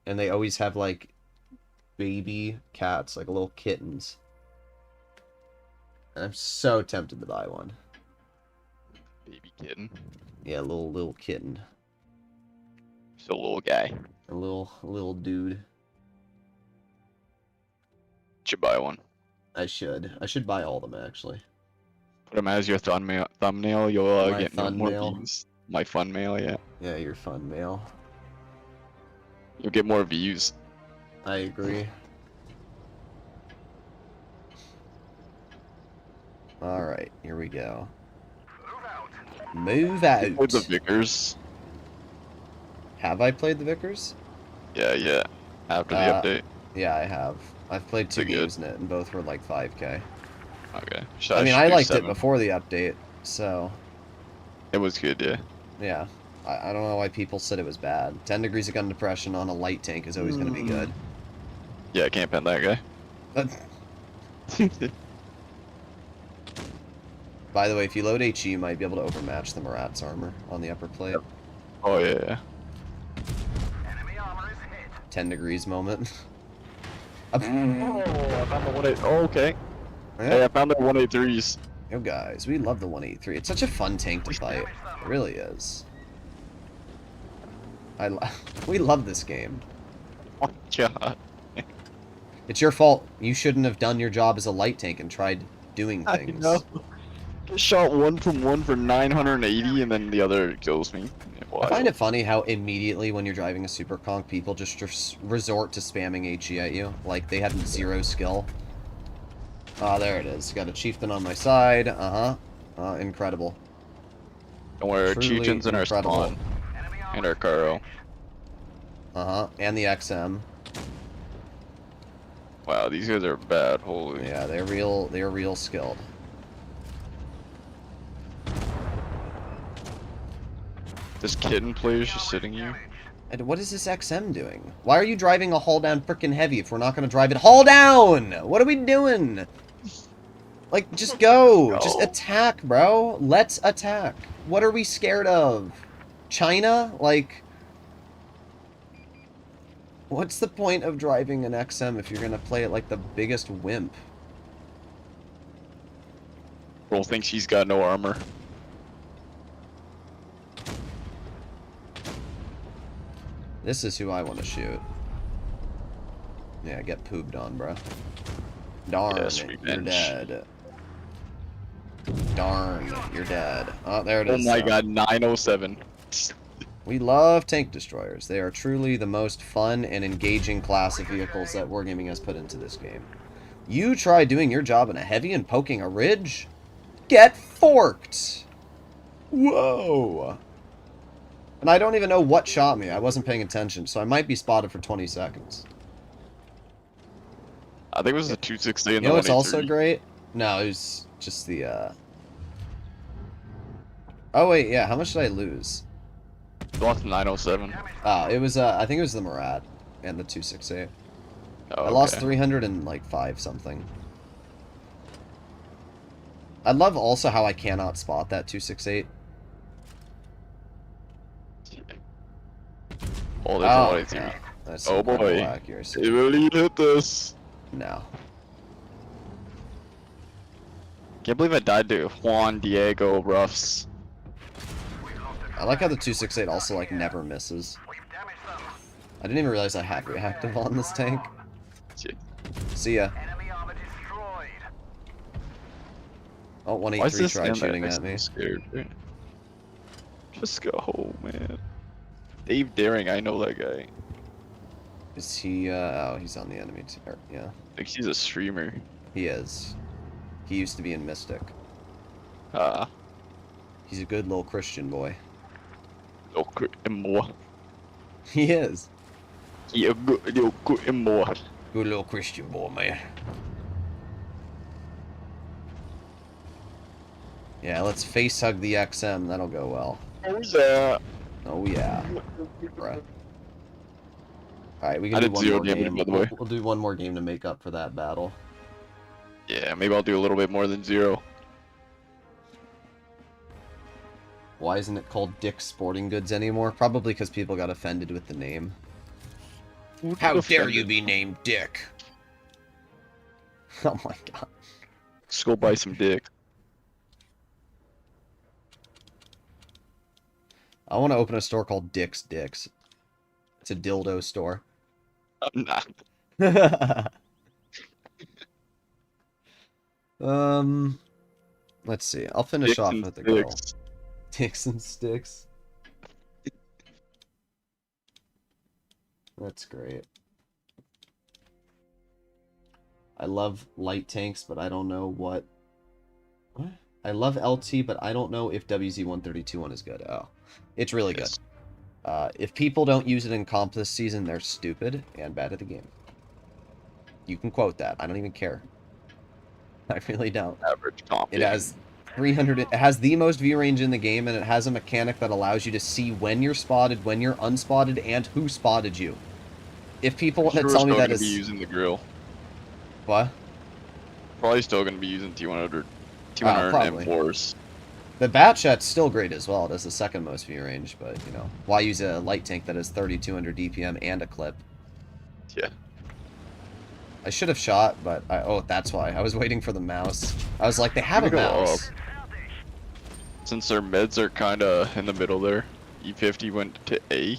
And they always have, like, baby cats, like little kittens. And I'm so tempted to buy one. Baby kitten. Yeah, little kitten. Just a little guy. A little dude. Should buy one. I should buy all of them, actually. Put them as your thumbnail. You'll get no more thumbnail. views. My fun mail, yeah. Yeah, your fun mail. You'll get more views. I agree. Alright, here we go. Move out. You played the Vickers. Have I played the Vickers? Yeah. After the update. Yeah, I have. I've played 2 Pretty games in it, and both were like 5k. Okay. I mean, I liked it before the update, so... It was good, yeah. Yeah. I don't know why people said it was bad. 10 degrees of gun depression on a light tank is always going to be good. Yeah, I can't pen that guy. By the way, if you load HE, you might be able to overmatch the Marat's armor on the upper plate. Oh, yeah. 10 degrees moment. Oh, I found the 183. Oh, okay. Yeah. Hey, I found the 183s. Yo, guys, we love the 183. It's such a fun tank to fight. It really is. We love this game. Oh, God. It's your fault. You shouldn't have done your job as a light tank and tried doing I things. know. Just shot one from one for 980, and then the other kills me. I find it funny how immediately when you're driving a super conch, people just resort to spamming HE at you. Like, they had zero skill. Ah, there it is. Got a chieftain on my side. Incredible. Don't worry, our Truly chieftains in our incredible. spawn. And our Karo. And the XM. Wow, these guys are bad. Holy. Yeah, they're real skilled. This kitten player's just sitting here. And what is this XM doing? Why are you driving a hull down frickin' heavy if we're not gonna drive it hull down? What are we doing? Like, just go. No. Just attack, bro. Let's attack. What are we scared of? China? Like, what's the point of driving an XM if you're gonna play it like the biggest wimp? Bro thinks he's got no armor. This is who I want to shoot. Yeah, get pooped on, bro. Darn, Yes, you're revenge. dead. Darn, you're dead. Oh, there it Oh is. my god, 907. We love tank destroyers. They are truly the most fun and engaging class of vehicles that Wargaming has put into this game. You try doing your job in a heavy and poking a ridge? Get forked! Whoa! And I don't even know what shot me. I wasn't paying attention, so I might be spotted for 20 seconds. I think it was the 268 You and know the what's also 183. great? No, it was just the, Oh, wait, yeah, how much did I lose? You lost 907. Oh, it was, I think it was the Murad and the 268. Oh, I lost okay. 305 something. I love also how I cannot spot that 268. Oh, there's Oh, 183. yeah. That's Oh, incredible boy. accuracy. It really hit this. No. Can't believe I died to Juan Diego Ruffs. I like how the 268 also, like, never misses. I didn't even realize I had reactive on this tank. Shit. See ya. Oh, Why is 183 this tried gun shooting that at me. makes scared? Just go, man. Dave Daring, I know that guy. Is he, oh, he's on the enemy team. Yeah, I think he's a streamer. he is. He used to be in Mystic. He's a good little Christian boy. More. He is. Yeah, good more. Good little Christian boy, man. Yeah, let's face hug the XM. That'll go well. Who's that? Oh, yeah. Bruh. Alright, we I can do did one 0 more damage, game. by the way. We'll do one more game to make up for that battle. Yeah, maybe I'll do a little bit more than 0. Why isn't it called Dick's Sporting Goods anymore? Probably because people got offended with the name. How dare you be named Dick? Oh my god. Let's go buy some dick. I want to open a store called Dick's Dicks. It's a dildo store. I'm not. Let's see. I'll finish Dicks off and with the girl. sticks. Dicks and sticks. That's great. I love light tanks, but I don't know what... What? I love LT, but I don't know if WZ-132 is good. Oh. It's really good. If people don't use it in comp this season, they're stupid and bad at the game. You can quote that. I don't even care. I really don't. Average comp. It has 300. It has the most view range in the game, and it has a mechanic that allows you to see when you're spotted, when you're unspotted, and who spotted you. If people want to tell me that is is be using the grill. what? Probably still gonna be using T100, probably. M4s. The Batchat's still great as well. It has the second most view range, but you know, why use a light tank that has 3,200 DPM and a clip? Yeah. I should have shot, but oh, that's why. I was waiting for the mouse. I was like, they have a Go mouse. up. Since their meds are kind of in the middle there, E50 went to A.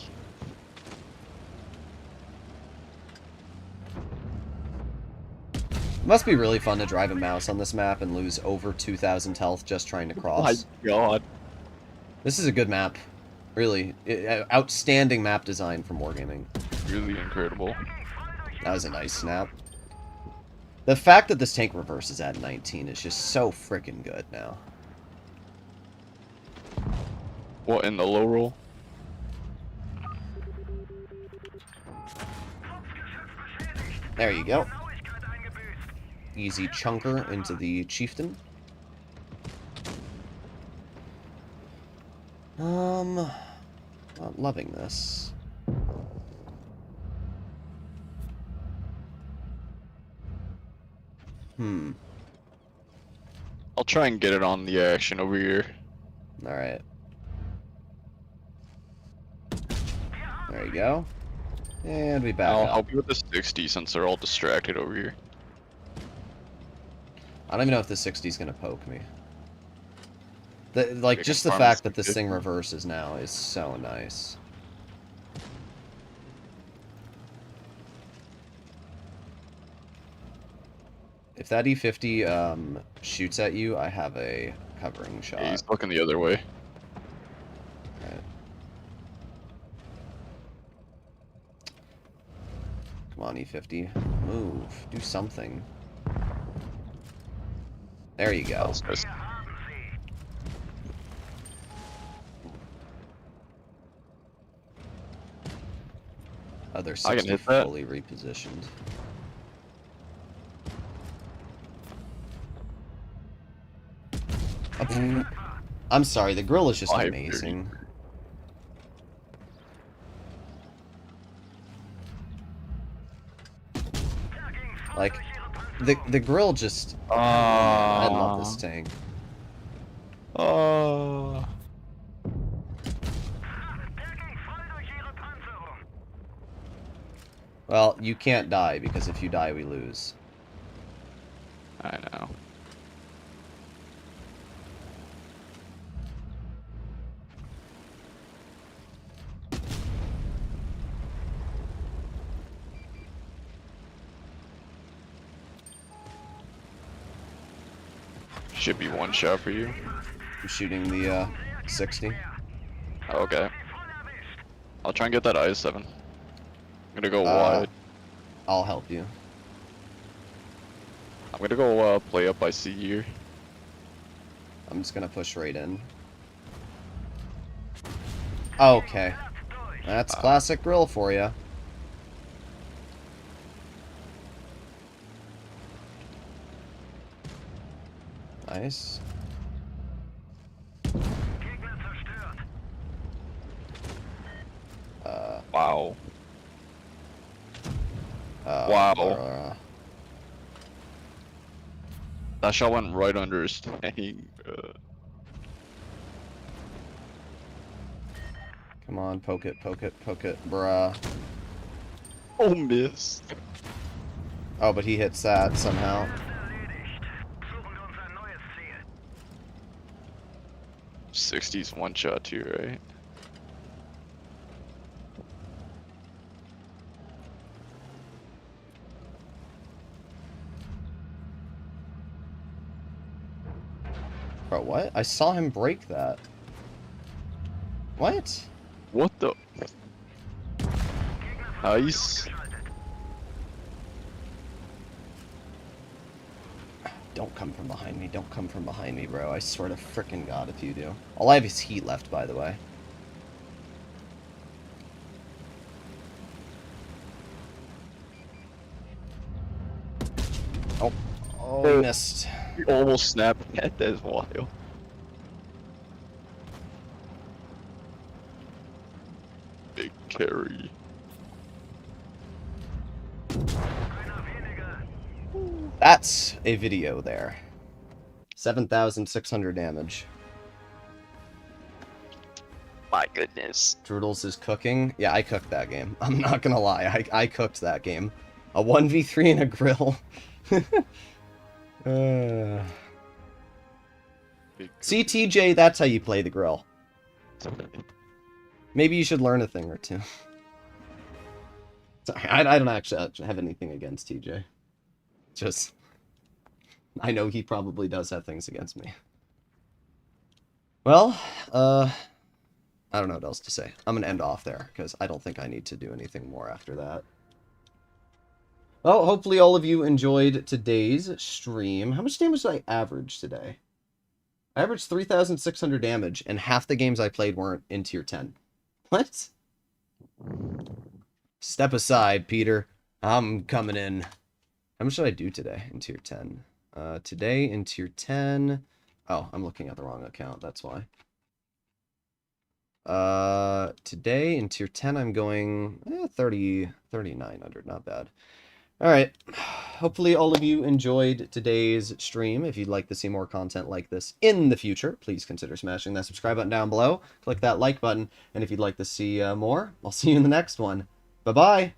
Must be really fun to drive a mouse on this map and lose over 2,000 health just trying to cross. My God. This is a good map. Really. Outstanding map design from Wargaming. Really incredible. That was a nice snap. The fact that this tank reverses at 19 is just so freaking good now. What, in the low roll? There you go. Easy chunker into the chieftain. Not loving this. I'll try and get it on the action over here. Alright. There you go. And we back I'll up. help you with the 60 since they're all distracted over here. I don't even know if the 60 is gonna poke me. Like, Big just the farm fact is that this good. thing reverses now is so nice. If that E50 shoots at you, I have a covering shot. Yeah, he's looking the other way. Right. Come on, E50. Move. Do something. There you go. That's nice. Other I can 60 hit that. fully repositioned. I'm sorry, the grill is just 530. amazing. Like, the grill just... I love this tank. Well, you can't die, because if you die, we lose. I know. Should be one shot for you. I'm shooting the 60. Okay. I'll try and get that IS-7. I'm gonna go Uh, wide. I'll help you. I'm gonna go play up by C here. I'm just gonna push right in. Okay. That's classic grill for you. Nice. Wow. Wow. That shot went right under his tank. Come on, poke it, bruh. Oh, miss. Oh, but he hits that somehow. '60's one shot too, right? Bro, what? I saw him break that. What? What the? Nice. Don't come from behind me. Don't come from behind me, bro. I swear to frickin' God if you do. All I have is heat left, by the way. Oh. Oh, he missed. You almost snapped at that as wild. Big carry. That's a video there. 7,600 damage. My goodness. Droodles is cooking. Yeah, I cooked that game. I'm not gonna lie. I cooked that game. A 1v3 in a grill. See, TJ, that's how you play the grill. Maybe you should learn a thing or two. Sorry, I don't actually have anything against TJ. Just I know he probably does have things against me. Well, I don't know what else to say. I'm going to end off there, because I don't think I need to do anything more after that. Well, hopefully all of you enjoyed today's stream. How much damage did I average today? I averaged 3,600 damage, and half the games I played weren't in tier 10. What? Step aside, Peter. I'm coming in. How much did I do today in tier 10? Today in tier 10... Oh, I'm looking at the wrong account, that's why. Today in tier 10, I'm going 3,900, not bad. Alright, hopefully all of you enjoyed today's stream. If you'd like to see more content like this in the future, please consider smashing that subscribe button down below. Click that like button, and if you'd like to see more, I'll see you in the next one. Bye-bye!